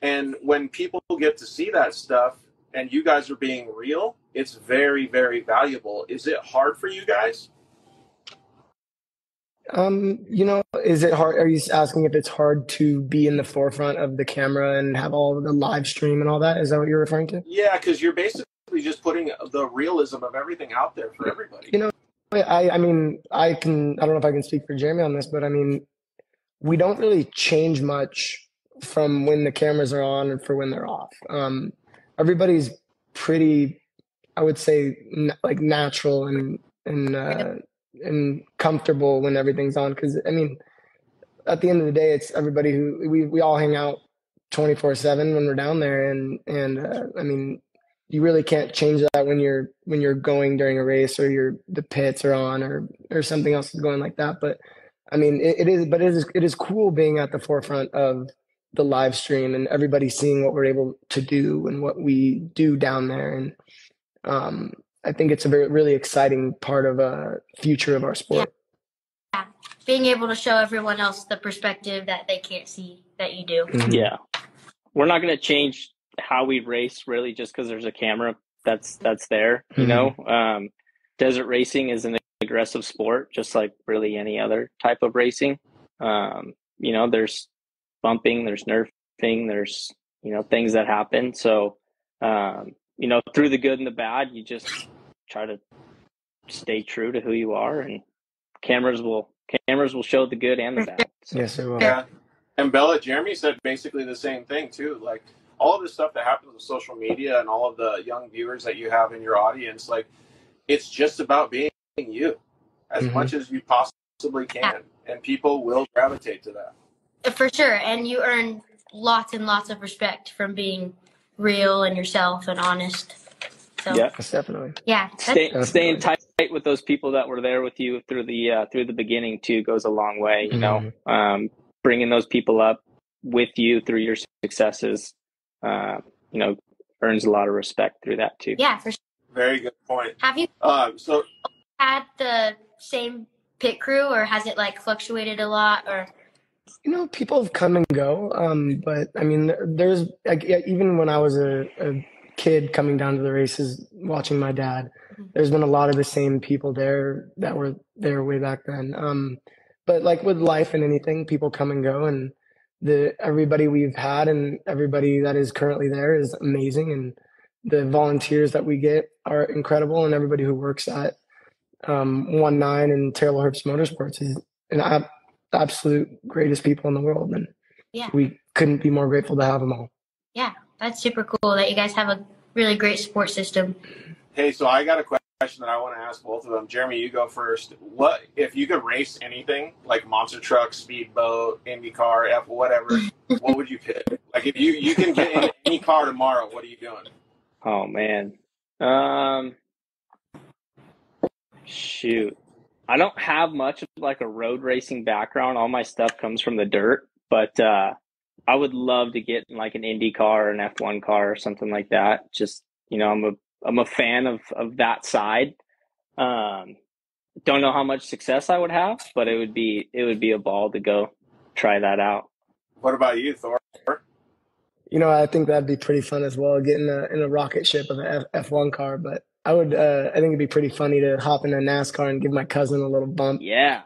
And when people get to see that stuff and you guys are being real, it's very, very valuable. Is it hard for you guys? Is it hard? Are you asking if it's hard to be in the forefront of the camera and have all the live stream and all that? Is that what you're referring to? Yeah, because you're basically just putting the realism of everything out there for everybody. I mean, I don't know if I can speak for Jeremy on this, but I mean, we don't really change much from when the cameras are on and for when they're off. Everybody's pretty, I would say, like natural and comfortable when everything's on. Because I mean, at the end of the day, it's everybody who we all hang out 24/7 when we're down there, and I mean, you really can't change that when you're going during a race or the pits are on or something else is going like that. But I mean, it is cool being at the forefront of the live stream and everybody seeing what we're able to do and what we do down there. And I think it's a really exciting part of a future of our sport. Yeah. Being able to show everyone else the perspective that they can't see that you do. Mm-hmm. Yeah. We're not going to change how we race really just because there's a camera that's there, you know. Desert racing is an aggressive sport, just like really any other type of racing. You know, there's bumping, there's nerfing, there's, you know, things that happen. So, you know, through the good and the bad, you just try to stay true to who you are, and cameras will show the good and the bad. So. Yes, it will. Yeah. And Bella, Jeremy said basically the same thing too. Like, all of this stuff that happens with social media and all of the young viewers that you have in your audience, like, it's just about being you as much as you possibly can. And people will gravitate to that. For sure. And you earn lots and lots of respect from being real and yourself and honest. So, yeah, definitely. Yeah. Staying tight with those people that were there with you through the beginning too goes a long way. You know, bringing those people up with you through your successes, you know, earns a lot of respect through that too. Yeah, for sure. Very good point. Have you had the same pit crew, or has it like fluctuated a lot? Or you know, people have come and go, but I mean, there's like, even when I was a kid coming down to the races, watching my dad, there's been a lot of the same people there that were there way back then. But like with life and anything, people come and go, and everybody we've had and everybody that is currently there is amazing, and the volunteers that we get are incredible, and everybody who works at 19 and Taylor Herbst Motorsports is an absolute greatest people in the world, and we couldn't be more grateful to have them all. Yeah, that's super cool that you guys have a really great support system. Hey, so I got a question that I want to ask both of them. Jeremy, you go first. What if you could race anything, like monster truck, speedboat, IndyCar, F, whatever? What would you pick? Like, if you can get in any car tomorrow, what are you doing? Oh man, shoot, I don't have much of like a road racing background. All my stuff comes from the dirt, but I would love to get in like an Indy car or an F1 car or something like that. Just, you know, I'm a fan of that side. Don't know how much success I would have, but it would be a ball to go try that out. What about you, Thor? You know, I think that'd be pretty fun as well, getting in a rocket ship of an F1 car. But I think it'd be pretty funny to hop in a NASCAR and give my cousin a little bump. Yeah.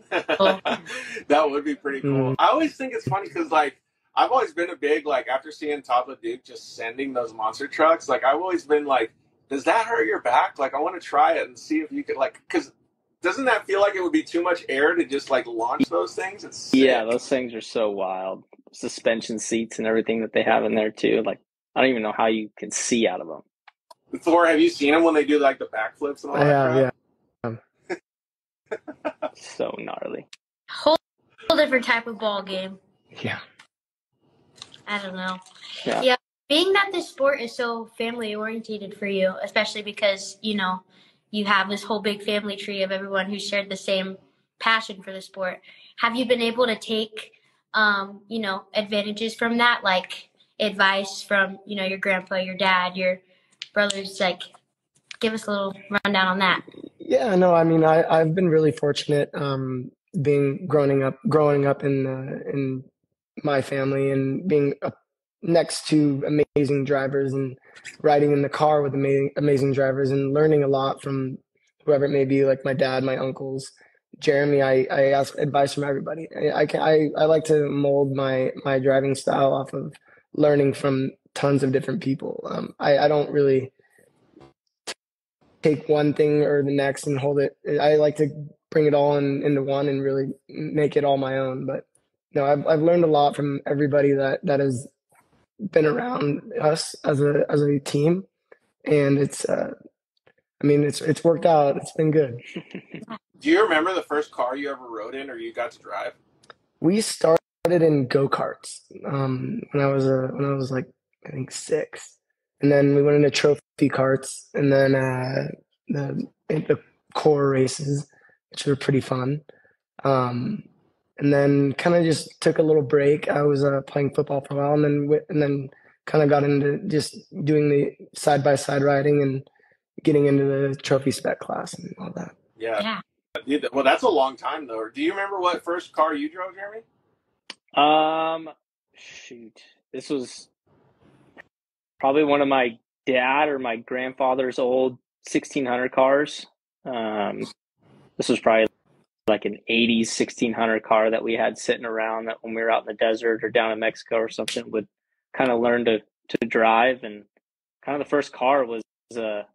That would be pretty cool. I always think it's funny because, like, I've always been a big, like, after seeing Top of Duke just sending those monster trucks, like, I've always been like, does that hurt your back? Like, I want to try it and see if you could, like, because doesn't that feel like it would be too much air to just, like, launch those things? It's sick. Yeah, those things are so wild. Suspension seats and everything that they have in there, too. Like, I don't even know how you can see out of them. Thor, have you seen them when they do, like, the backflips and all that? Yeah. So gnarly. Whole different type of ball game. Yeah. I don't know. Yeah. Being that this sport is so family orientated for you, especially because, you know, you have this whole big family tree of everyone who shared the same passion for the sport. Have you been able to take, you know, advantages from that, like advice from, you know, your grandpa, your dad, your brothers? Like, give us a little rundown on that. Yeah, no, I mean, I've been really fortunate, growing up in my family and being next to amazing drivers and riding in the car with amazing drivers and learning a lot from whoever it may be, like my dad, my uncles. Jeremy, I ask advice from everybody. I like to mold my driving style off of learning from tons of different people. I don't really take one thing or the next and hold it. I like to bring it all into one and really make it all my own. But no, I've learned a lot from everybody that has been around us as a team, and it's worked out. It's been good. Do you remember the first car you ever rode in or you got to drive? We started in go-karts when I was like, I think 6, and then we went into trophy carts, and then the core races, which were pretty fun. And then kind of just took a little break. I was playing football for a while, and then kind of got into just doing the side-by-side riding and getting into the trophy spec class and all that. Yeah. Well, that's a long time, though. Do you remember what first car you drove, Jeremy? Shoot. This was probably one of my dad or my grandfather's old 1600 cars. This was probably like an 80s 1600 car that we had sitting around that when we were out in the desert or down in Mexico or something would kind of learn to drive. And kind of the first car was a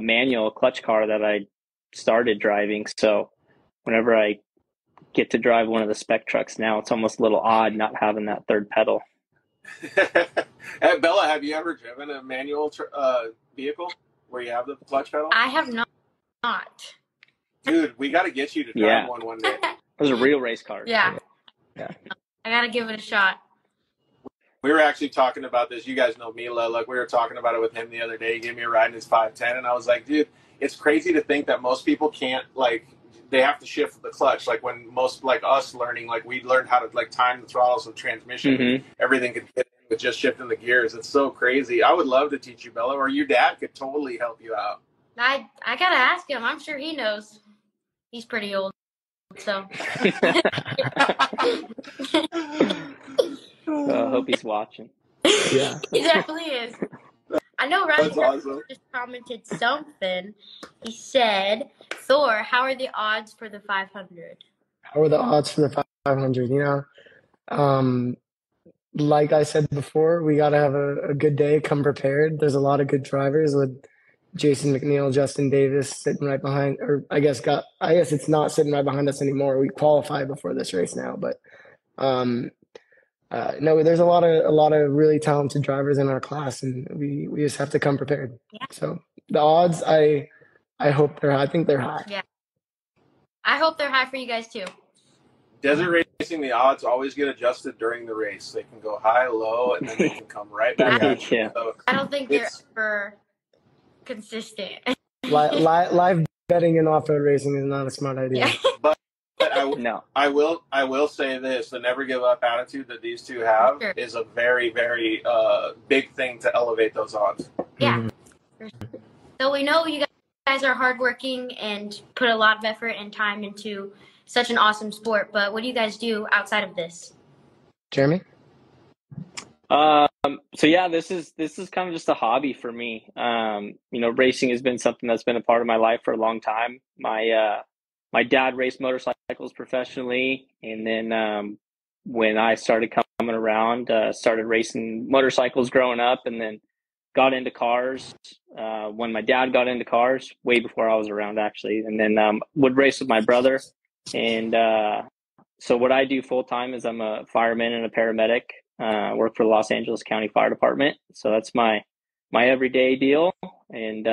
manual clutch car that I started driving. So whenever I get to drive one of the spec trucks now, it's almost a little odd not having that third pedal. Hey, Bella, have you ever driven a manual vehicle where you have the clutch pedal? I have not. Dude, we got to get you to drive one day. Those are real race cars. Yeah. I got to give it a shot. We were actually talking about this. You guys know Mila. Like, we were talking about it with him the other day. He gave me a ride in his 510, and I was like, dude, it's crazy to think that most people can't, like, they have to shift the clutch. Like, when most, like, us learning, like, we learned how to, like, time the throttles with transmission. Everything could fit in with just shifting the gears. It's so crazy. I would love to teach you, Bella, or your dad could totally help you out. I got to ask him. I'm sure he knows. He's pretty old, so. I hope he's watching. Yeah. He definitely is. I know Ryan awesome. Just commented something. He said, Thor, how are the odds for the 500? How are the odds for the 500, you know. Like I said before, we got to have a good day, come prepared. There's a lot of good drivers with Jason McNeil, Justin Davis sitting right behind, or I guess it's not sitting right behind us anymore. We qualified before this race now, but no, there's a lot of really talented drivers in our class, and we just have to come prepared. Yeah. So the odds, I think they're high. Yeah. I hope they're high for you guys too. Desert racing, the odds always get adjusted during the race. They can go high, low, and then they can come right back at you. Yeah. So I don't think they're ever consistent. Live betting in off-road racing is not a smart idea. Yeah. But No. I will say this: the never give up attitude that these two have Sure. is a very, very big thing to elevate those odds. Yeah. So we know you guys are hardworking and put a lot of effort and time into such an awesome sport, but what do you guys do outside of this? Jeremy? So yeah, this is kind of just a hobby for me. You know, racing has been something that's been a part of my life for a long time. My dad raced motorcycles professionally, and then when I started coming around, started racing motorcycles growing up, and then got into cars when my dad got into cars, way before I was around actually, and then would race with my brother. And so what I do full time is I'm a fireman and a paramedic. Work for the Los Angeles County Fire Department. So that's my everyday deal. And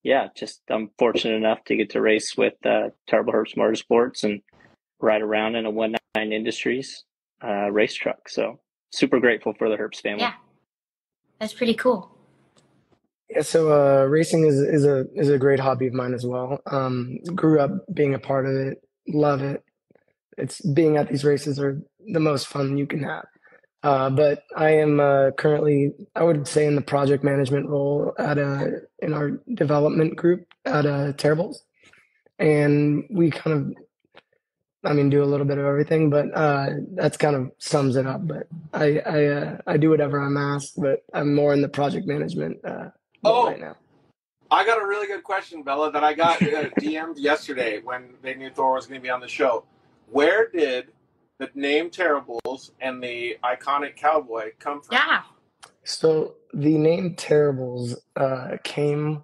yeah, just I'm fortunate enough to get to race with Terrible Herbst Motorsports and ride around in a 1.9 Industries race truck. So super grateful for the Herbst family. Yeah, that's pretty cool. Yeah, so racing is a great hobby of mine as well. Grew up being a part of it, love it. It's being at these races are the most fun you can have. But I am currently, I would say, in the project management role in our development group at Terribles, and we kind of, do a little bit of everything, but that's kind of sums it up. But I do whatever I'm asked, but I'm more in the project management role right now. I got a really good question, Bella, that I got DM'd yesterday when they knew Thor was going to be on the show. Where did the name Terribles and the iconic cowboy come from? Yeah. So the name Terribles came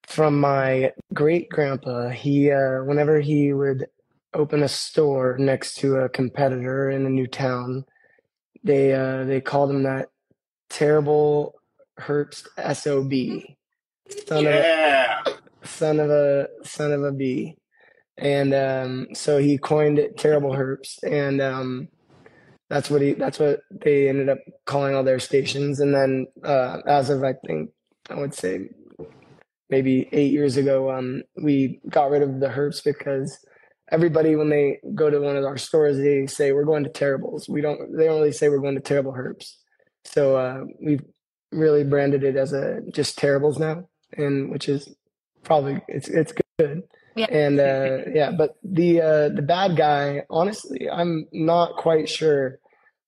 from my great grandpa. He whenever he would open a store next to a competitor in a new town, they called him that, Terrible Herbst SOB. Son of a bee. And so he coined it Terrible Herbst, and that's what they ended up calling all their stations. And then as of I would say maybe 8 years ago, we got rid of the Herbst because everybody, when they go to one of our stores, they say we're going to Terribles. They don't really say we're going to Terrible Herbst. So we've really branded it as just Terribles now, and which is probably it's good. Yeah. And yeah, but the bad guy, honestly, I'm not quite sure.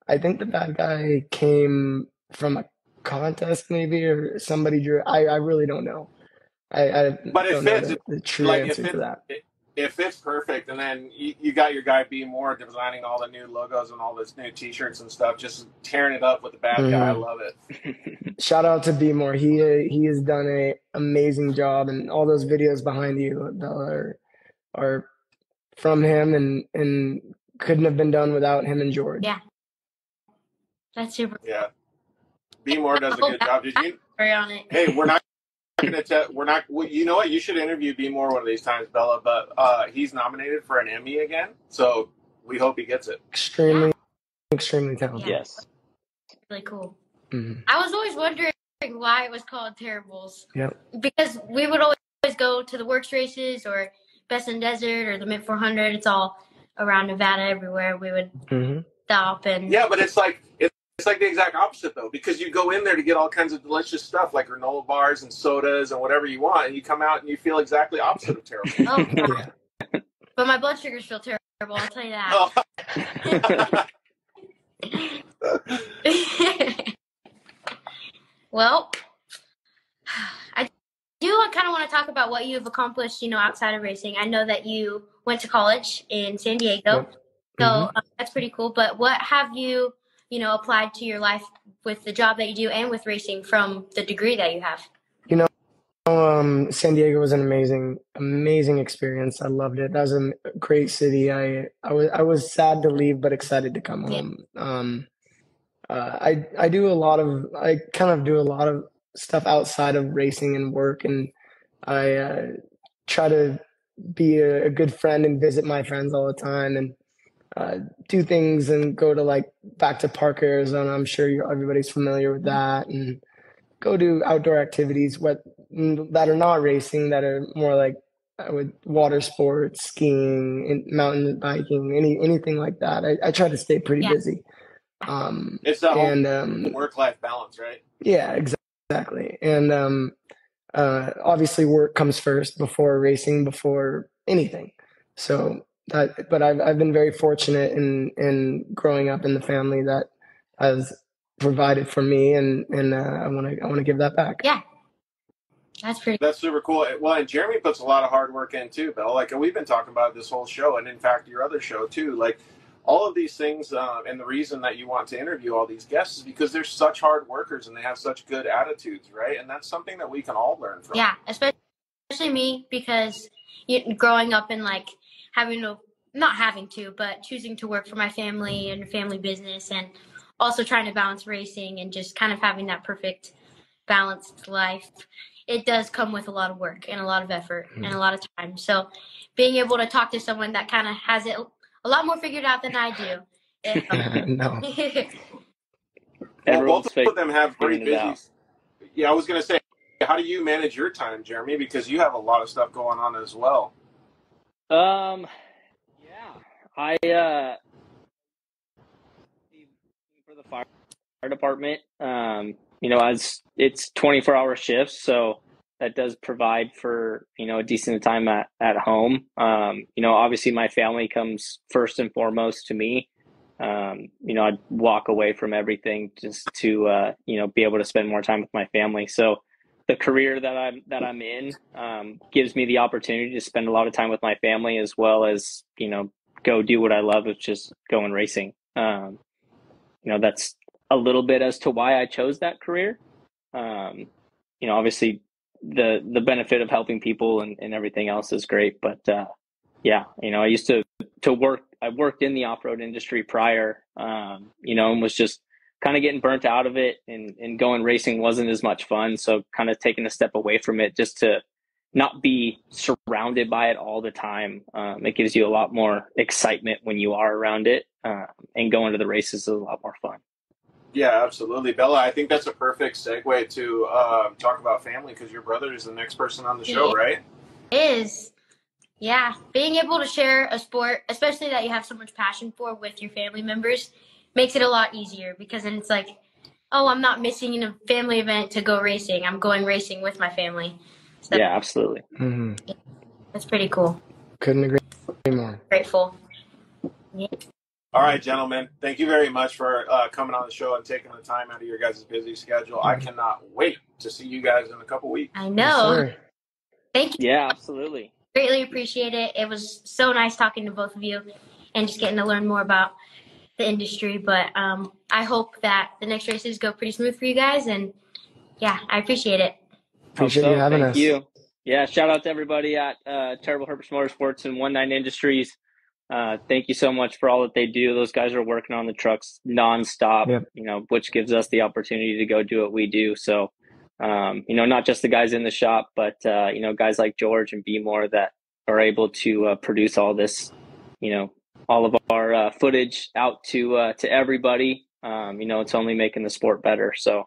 I think the bad guy came from a contest maybe, or somebody drew. I really don't know. But it fits. The true answer to that. It fits perfect. And then you got your guy B Moore designing all the new logos and all this new T-shirts and stuff, just tearing it up with the bad guy. I love it. Shout out to B Moore. He has done an amazing job, and all those videos behind you, Bella, are from him, and couldn't have been done without him and George. Yeah. That's super. Yeah. B Moore does a good job. Did you? On it. Hey, we're not going to. We're not. You know what? You should interview B Moore one of these times, Bella. But he's nominated for an Emmy again, so we hope he gets it. Extremely talented. Yes. Really cool. Mm-hmm. I was always wondering why it was called Terribles. Yep. Because we would always go to the works races or Best in Desert or the Mid 400. It's all around Nevada, everywhere. We would stop and. Yeah, but it's like the exact opposite though, because you go in there to get all kinds of delicious stuff like granola bars and sodas and whatever you want, and you come out and you feel exactly opposite of terrible. Oh, God. But my blood sugars feel terrible. I'll tell you that. Well, I do kind of want to talk about what you've accomplished, outside of racing. I know that you went to college in San Diego. So that's pretty cool. But what have you, applied to your life with the job that you do and with racing from the degree that you have? San Diego was an amazing experience. I loved it. That was a great city. I was sad to leave, but excited to come home. I kind of do a lot of stuff outside of racing and work, and I try to be a good friend and visit my friends all the time, and do things and go to like back to Park, Arizona. I'm sure everybody's familiar with that, and go do outdoor activities that are not racing, that are more like with water sports, skiing, and mountain biking, anything like that. I try to stay pretty busy. It's the whole work-life balance, right? Yeah, exactly. And obviously work comes first before racing, before anything. So but I've been very fortunate in growing up in the family that has provided for me, and I want to give that back. Yeah. That's super cool. Well, and Jeremy puts a lot of hard work in too, Bill. Like we've been talking about this whole show, and in fact, your other show too. Like all of these things, and the reason that you want to interview all these guests is because they're such hard workers and they have such good attitudes, right? And that's something that we can all learn from. Yeah, especially me, because growing up and like but choosing to work for my family and family business, and also trying to balance racing and just kind of having that perfect balanced life. It does come with a lot of work and a lot of effort and a lot of time. So being able to talk to someone that kind of has it a lot more figured out than I do. No. Well, both of them have pretty busy. Yeah, I was going to say, how do you manage your time, Jeremy? Because you have a lot of stuff going on as well. I for the fire department. As it's 24-hour shifts, so that does provide for, a decent time at home. Obviously my family comes first and foremost to me. I'd walk away from everything just to, be able to spend more time with my family. So the career that I'm in, gives me the opportunity to spend a lot of time with my family, as well as, go do what I love, which is going racing. That's a little bit as to why I chose that career. Obviously the benefit of helping people and everything else is great, but I used to work. I worked in the off-road industry prior, and was just kind of getting burnt out of it, and going racing wasn't as much fun. So kind of taking a step away from it just to not be surrounded by it all the time. It gives you a lot more excitement when you are around it, and going to the races is a lot more fun. Yeah, absolutely. Bella, I think that's a perfect segue to talk about family, because your brother is the next person on the show, right? Is. Yeah. Being able to share a sport, especially that you have so much passion for, with your family members, makes it a lot easier, because then it's like, oh, I'm not missing a family event to go racing. I'm going racing with my family. So, yeah, absolutely. Mm-hmm. That's pretty cool. Couldn't agree more. Grateful. Yeah. All right, gentlemen. Thank you very much for coming on the show and taking the time out of your guys' busy schedule. I cannot wait to see you guys in a couple weeks. I know. Yes, thank you. Yeah, absolutely. Greatly appreciate it. It was so nice talking to both of you and just getting to learn more about the industry. But I hope that the next races go pretty smooth for you guys. And yeah, I appreciate it. Appreciate you having us. Thank you. Yeah, shout out to everybody at Terrible Herpes Motorsports and 19 Industries. Thank you so much for all that they do. Those guys are working on the trucks nonstop, which gives us the opportunity to go do what we do. So, not just the guys in the shop, but, guys like George and B More that are able to produce all this, all of our footage out to everybody. It's only making the sport better. So,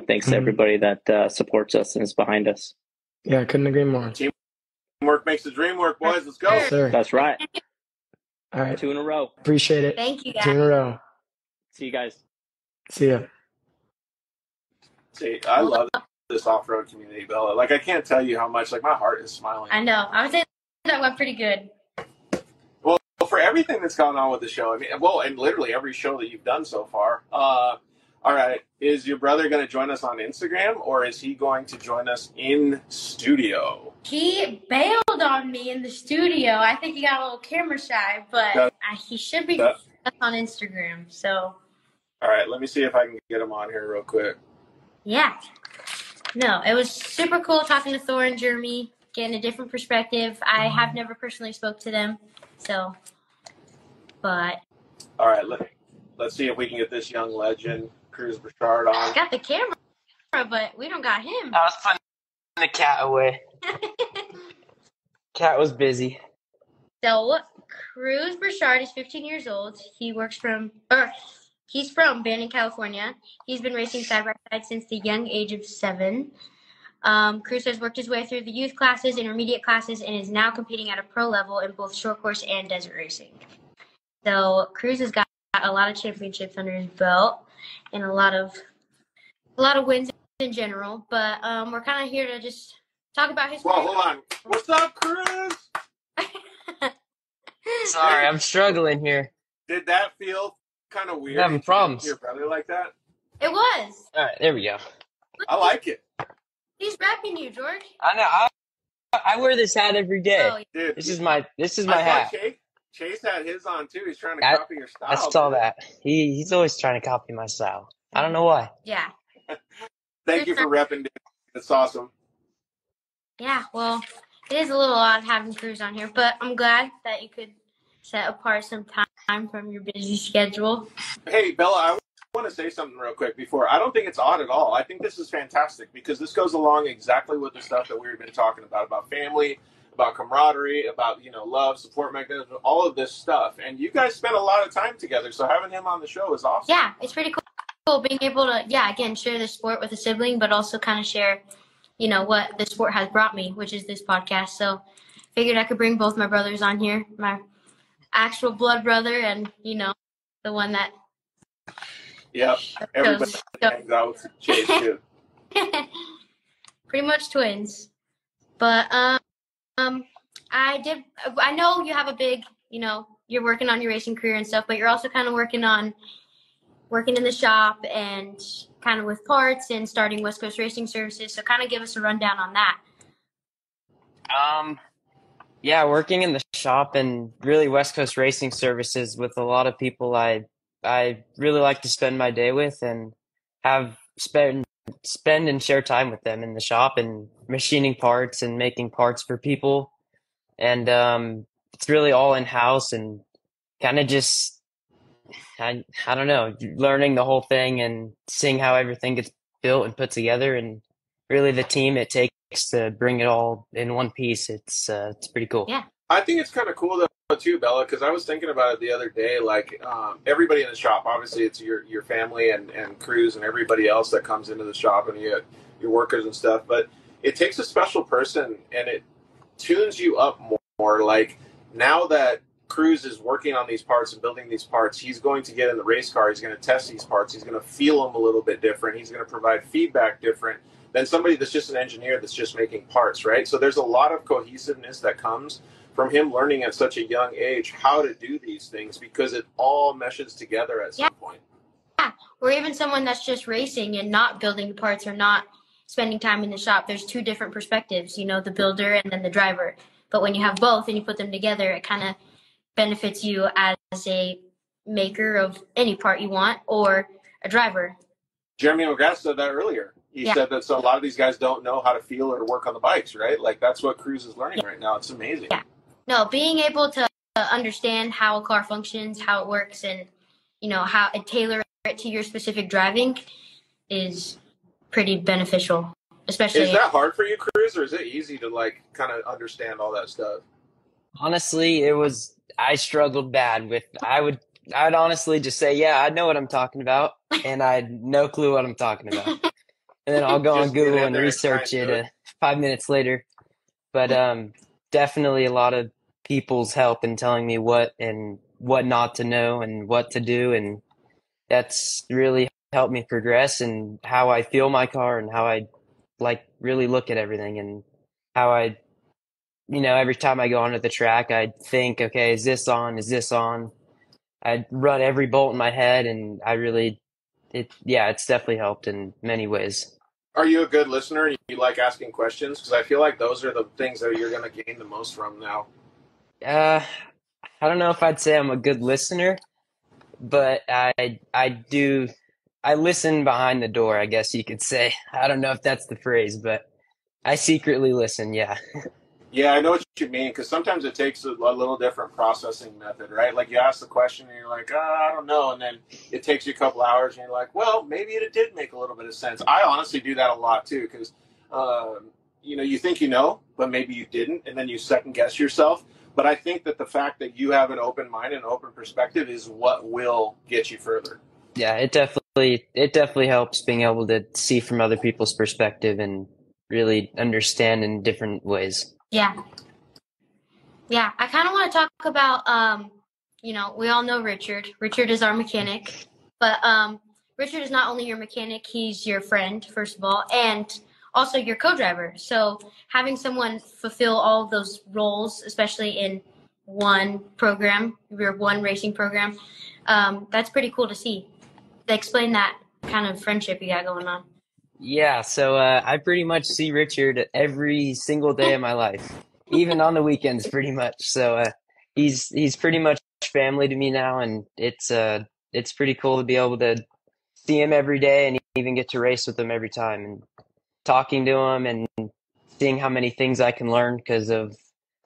thanks to everybody that supports us and is behind us. Yeah, I couldn't agree more. Teamwork makes the dream work, boys. Let's go. Yes, sir. That's right. All right. 2 in a row. Appreciate it. Thank you, guys. 2 in a row. See you guys. See ya. See, I love this off-road community, Bella. Like, I can't tell you how much, like, my heart is smiling. I know. I would say that went pretty good. Well, for everything that's gone on with the show, and literally every show that you've done so far, All right. Is your brother going to join us on Instagram, or is he going to join us in studio? He bailed on me in the studio. I think he got a little camera shy, but he should be on Instagram. So. All right. Let me see if I can get him on here real quick. Yeah. No, it was super cool talking to Thor and Jeremy, getting a different perspective. I have never personally spoke to them, so. But. All right. Let's see if we can get this young legend, Cruz Burchard, on. Got the camera, but we don't got him. I was putting the cat away. Cat was busy. So, Cruz Burchard is 15 years old. He's from Banning, California. He's been racing side by side since the young age of 7. Cruz has worked his way through the youth classes, intermediate classes, and is now competing at a pro level in both short course and desert racing. So, Cruz has got a lot of championships under his belt and a lot of wins in general, but we're kind of here to just talk about his. Well, hold on. What's up, Cruz? Sorry, I'm struggling here. Did that feel kind of weird? Having problems. Your brother like that? It was. All right, there we go. I like it. He's rapping you, George. I know. I wear this hat every day. Oh, Dude, This is my hat. Chase had his on too. He's trying to copy your style. I saw that. He's always trying to copy my style. I don't know why. Yeah. Thank you for repping, dude. It's awesome. Yeah, well, it is a little odd having Cruz on here, but I'm glad that you could set apart some time from your busy schedule. Hey, Bella, I want to say something real quick before. I don't think it's odd at all. I think this is fantastic because this goes along exactly with the stuff that we've been talking about family, about camaraderie, about, love, support mechanism, all of this stuff. And you guys spent a lot of time together, so having him on the show is awesome. Yeah, it's pretty cool being able to, again, share the sport with a sibling, but also kind of share, what the sport has brought me, which is this podcast. So figured I could bring both my brothers on here, my actual blood brother and, the one that. Yep, everybody hangs out with Chase too. Pretty much twins. But I know you have a big, you're working on your racing career and stuff, but you're also kind of working in the shop and kind of with parts and starting West Coast Racing Services. So kind of give us a rundown on that. Yeah, working in the shop and really West Coast Racing Services with a lot of people I really like to spend my day with and spend and share time with them in the shop and machining parts and making parts for people. And it's really all in-house and kind of just, I don't know, learning the whole thing and seeing how everything gets built and put together and really the team it takes to bring it all in one piece. It's pretty cool. Yeah. I think it's kind of cool though too, Bella, because I was thinking about it the other day. Like everybody in the shop, obviously it's your family and Cruz and everybody else that comes into the shop and you have your workers and stuff. But it takes a special person and it tunes you up more. Like now that Cruz is working on these parts and building these parts, he's going to get in the race car. He's going to test these parts. He's going to feel them a little bit different. He's going to provide feedback different than somebody that's just an engineer that's just making parts, right? So there's a lot of cohesiveness that comes from him learning at such a young age how to do these things because it all meshes together at some point. Yeah, or even someone that's just racing and not building parts or not spending time in the shop. There's two different perspectives, the builder and then the driver. But when you have both and you put them together, it kind of benefits you as a maker of any part you want or a driver. Jeremy McGrath said that earlier. He said that so a lot of these guys don't know how to feel or work on the bikes, right? Like that's what Cruz is learning right now. It's amazing. Yeah. No, being able to understand how a car functions, how it works, and how to tailor it to your specific driving is pretty beneficial. Especially. Is that hard for you, Cruz, or is it easy to like kind of understand all that stuff? Honestly, I struggled bad with. I'd honestly just say, yeah, I know what I'm talking about, and I had no clue what I'm talking about. And then I'll go on Google and research it 5 minutes later. But definitely a lot of people's help in telling me what and what not to know and what to do. And that's really helped me progress and how I feel my car and how I really look at everything and how I, every time I go onto the track, I think, okay, is this on? Is this on? I run every bolt in my head and I really it's definitely helped in many ways. Are you a good listener? You like asking questions? Because I feel like those are the things that you're going to gain the most from now. Uh, I don't know if I'd say I'm a good listener, but I listen behind the door, I guess you could say. I don't know if that's the phrase, but I secretly listen, yeah. Yeah, I know what you mean, because sometimes it takes a little different processing method, right? Like you ask the question and you're like, I don't know. And then it takes you a couple hours and you're like, well, maybe it did make a little bit of sense. I honestly do that a lot too, because, you think you know, but maybe you didn't. And then you second guess yourself. But I think that the fact that you have an open mind and open perspective is what will get you further. Yeah, it definitely helps being able to see from other people's perspective and really understand in different ways. Yeah. I kind of want to talk about, we all know Richard. Richard is our mechanic, but Richard is not only your mechanic, he's your friend, first of all, and also your co-driver. So having someone fulfill all of those roles, especially in one program, your one racing program, that's pretty cool to see. Explain that kind of friendship you got going on. Yeah, so I pretty much see Richard every single day of my life, even on the weekends, pretty much. So he's pretty much family to me now, and it's pretty cool to be able to see him every day and even get to race with him every time and talking to him and seeing how many things I can learn because of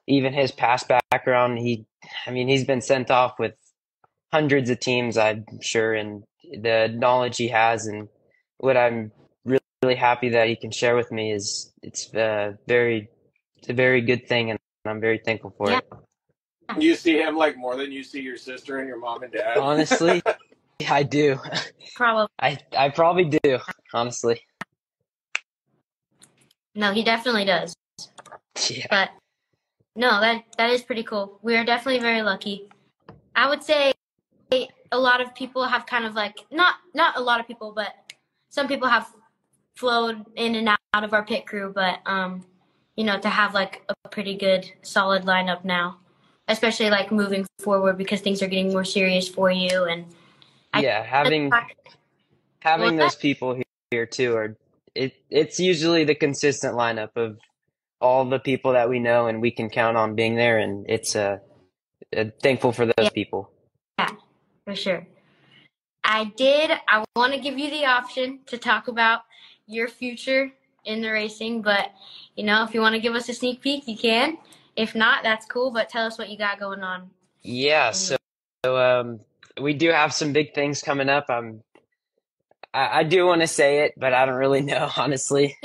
even his past background. He's been sent off with hundreds of teams, I'm sure, and the knowledge he has and what I'm really happy that he can share with me is it's a very good thing, and I'm very thankful for it. You see him like more than you see your sister and your mom and dad? Honestly, I do. Probably. I probably do, honestly. No, he definitely does. Yeah. But no, that is pretty cool. We are definitely very lucky. I would say a lot of people have kind of like not a lot of people, but some people have flowed in and out of our pit crew, but to have like a pretty good solid lineup now, especially like moving forward because things are getting more serious for you. And having those people here too it's usually the consistent lineup of all the people that we know and we can count on being there, and it's thankful for those people. Yeah, for sure. I want to give you the option to talk about your future in the racing, but if you want to give us a sneak peek, you can. If not, that's cool, but tell us what you got going on. Yeah, so we do have some big things coming up. I do want to say it, but I don't really know, honestly.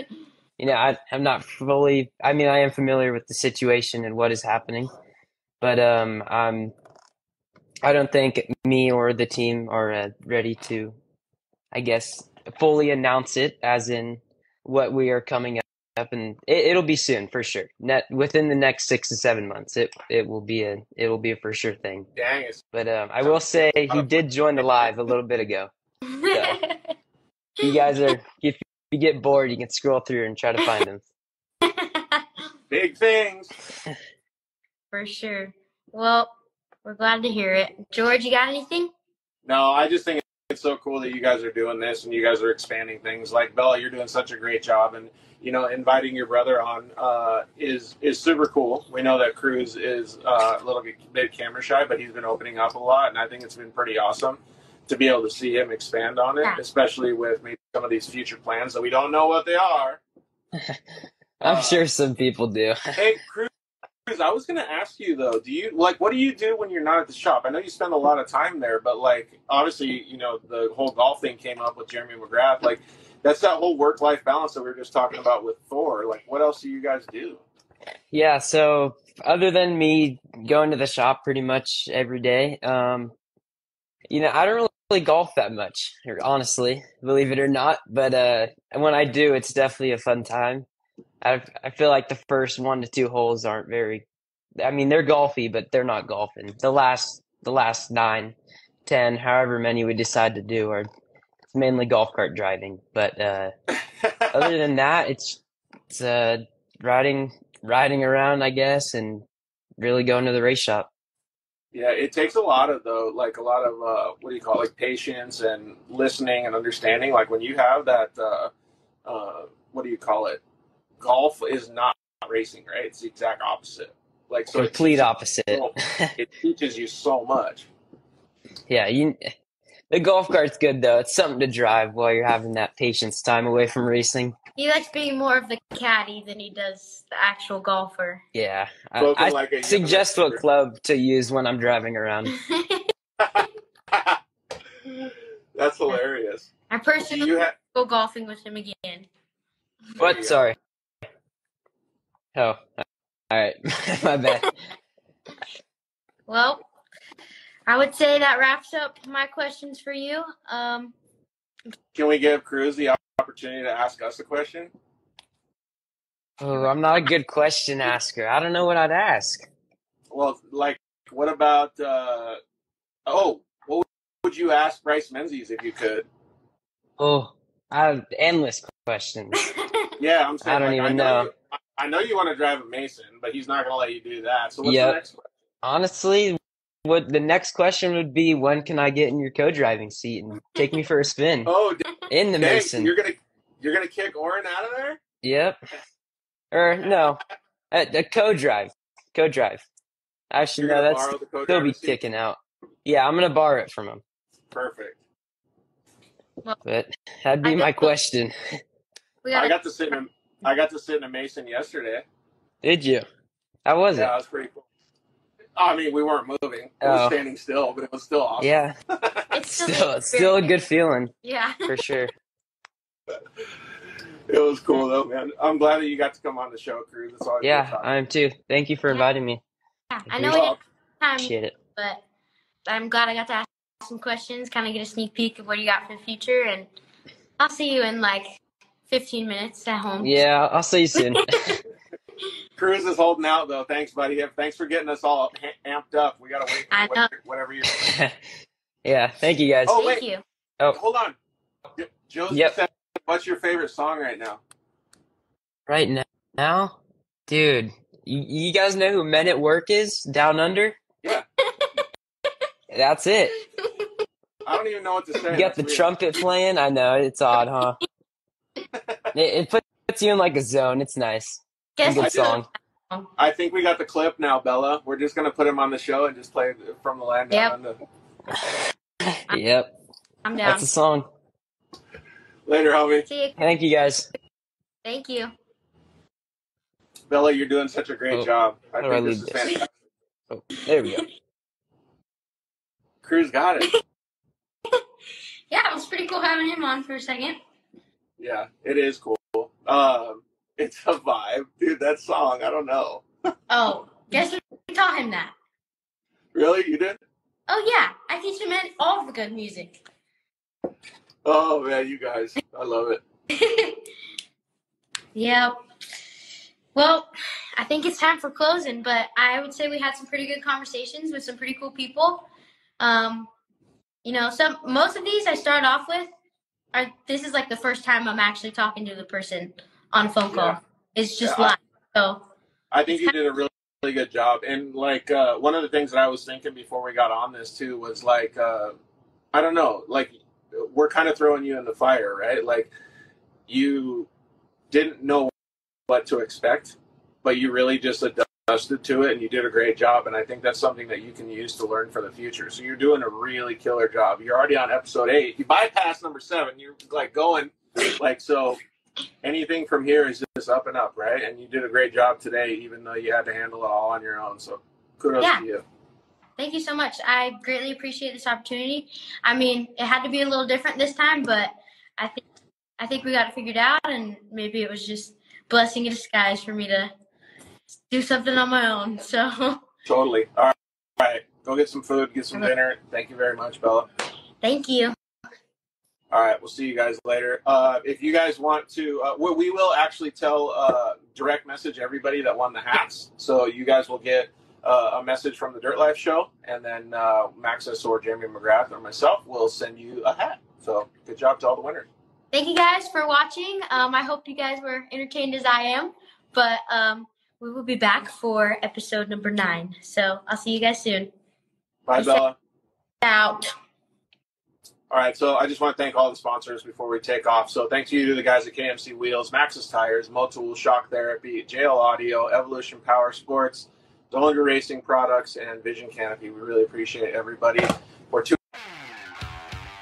I'm not fully, I am familiar with the situation and what is happening, but I don't think me or the team are ready to, I guess, fully announce it as in what we are coming up, and it'll be soon for sure. Within the next 6 to 7 months, it will be a for sure thing. Dang it. But I will say he did join the live a little bit ago. So if you get bored, you can scroll through and try to find him. Big things. For sure. Well, we're glad to hear it. George, you got anything? No, I just think it's so cool that you guys are doing this and you guys are expanding things. Like Bella, you're doing such a great job, and inviting your brother on is super cool. We know that Cruz is a little bit camera shy, but he's been opening up a lot, and I think it's been pretty awesome to be able to see him expand on it, especially with maybe some of these future plans that we don't know what they are. I'm sure some people do. Hey, Cruz, I was going to ask you though, what do you do when you're not at the shop? I know you spend a lot of time there, but obviously, the whole golf thing came up with Jeremy McGrath. That's that whole work-life balance that we were just talking about with Thor. What else do you guys do? Yeah, so other than me going to the shop pretty much every day, I don't really golf that much, honestly, believe it or not. But when I do, it's definitely a fun time. I feel like the first 1 to 2 holes aren't very. They're golfy, but they're not golfing. The last 9, 10, however many we decide to do are mainly golf cart driving. But other than that, it's riding around, I guess, and really going to the race shop. Yeah, it takes a lot of what do you call it, like patience and listening and understanding. Like when you have that, what do you call it? Golf is not racing, right? It's the exact opposite. Like so, Complete opposite. It teaches you so much. Yeah, the golf cart's good though. It's something to drive while you're having that patience time away from racing. He likes being more of the caddy than he does the actual golfer. Yeah, Spoken I like a suggest what club to use when I'm driving around. That's hilarious. I personally go golfing with him again. What? Sorry. Oh, all right. My bad. Well, I would say that wraps up my questions for you. Can we give Cruz the opportunity to ask us a question? Oh, I'm not a good question asker. I don't know what I'd ask. Well, like, what about, what would you ask Bryce Menzies if you could? Oh, I have endless questions. Yeah, I'm saying, I don't even know. I know you want to drive a Mason, but he's not going to let you do that. So what's the next question? Honestly, what the next question would be, when can I get in your co-driving seat and take me for a spin? Oh, in the Mason. You're gonna kick Oren out of there? Yep. Or no, a co-drive. Actually, no, that's still be kicking out. Yeah, I'm gonna borrow it from him. Perfect. But that'd be my question. I got to sit in a Mason yesterday. Did you? How was it? Yeah, it was pretty cool. I mean, we weren't moving. We were standing still, but it was still awesome. Yeah. It's still a good feeling. Yeah. For sure. It was cool, though, man. I'm glad that you got to come on the show, Cruz. It's always good talking. I am too. Thank you for inviting me. Yeah, I know we didn't have time, appreciate it. But I'm glad I got to ask some questions, kind of get a sneak peek of what you got for the future, and I'll see you in like 15 minutes at home. Yeah, I'll see you soon. Cruz is holding out, though. Thanks, buddy. Thanks for getting us all amped up. We got to wait for whatever you're doing. Yeah, thank you, guys. Oh, wait. Thank you. Oh, hold on. Josie said, what's your favorite song right now? Right now? Dude, you guys know who Men at Work is? Down Under? Yeah. That's it. I don't even know what to say. You got the trumpet playing? I know, it's odd, huh? it puts you in like a zone. It's nice. It's a good song. I think we got the clip now, Bella. We're just going to put him on the show and just play From the Land Down Under. Yep. I'm down. That's a song. Later, homie. See you. Thank you, guys. Thank you. Bella, you're doing such a great job. I think this is fantastic. Oh, there we go. Cruz got it. Yeah, it was pretty cool having him on for a second. Yeah, it is cool. It's a vibe. Dude, that song, I don't know. Oh, guess who taught him that? Really? You did? Oh, yeah. I teach him all the good music. Oh, man, you guys. I love it. Yeah. Well, I think it's time for closing, but I would say we had some pretty good conversations with some pretty cool people. Most of these I start off with this is like the first time I'm actually talking to the person on a phone call. Yeah. It's just live. So I think you did a really, really good job. And like one of the things that I was thinking before we got on this too was like I don't know, like we're kind of throwing you in the fire, right? Like you didn't know what to expect, but you really just adjusted to it and you did a great job. And I think that's something that you can use to learn for the future. So you're doing a really killer job. You're already on episode 8. You bypassed number 7. You're like going like, so anything from here is just up and up, right? And you did a great job today, even though you had to handle it all on your own. So kudos to you. Thank you so much. I greatly appreciate this opportunity. I mean, it had to be a little different this time, but I think we got it figured out, and maybe it was just blessing in disguise for me to do something on my own. So totally. All right. Go get some food, get some dinner. Thank you very much, Bella. Thank you. All right. We'll see you guys later. If you guys want to, we will actually direct message everybody that won the hats. So you guys will get a message from the Dirt Life show, and then Maxis or Jeremy McGrath or myself will send you a hat. So good job to all the winners. Thank you guys for watching. I hope you guys were entertained as I am, but we will be back for episode number 9. So I'll see you guys soon. Bye, Bella. Out. All right, so I just want to thank all the sponsors before we take off. So thanks you to the guys at KMC Wheels, Maxxis Tires, Motul, Shock Therapy, JL Audio, Evolution Power Sports, Dolinger Racing Products, and Vision Canopy. We really appreciate everybody.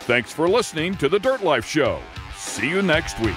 Thanks for listening to The Dirt Life Show. See you next week.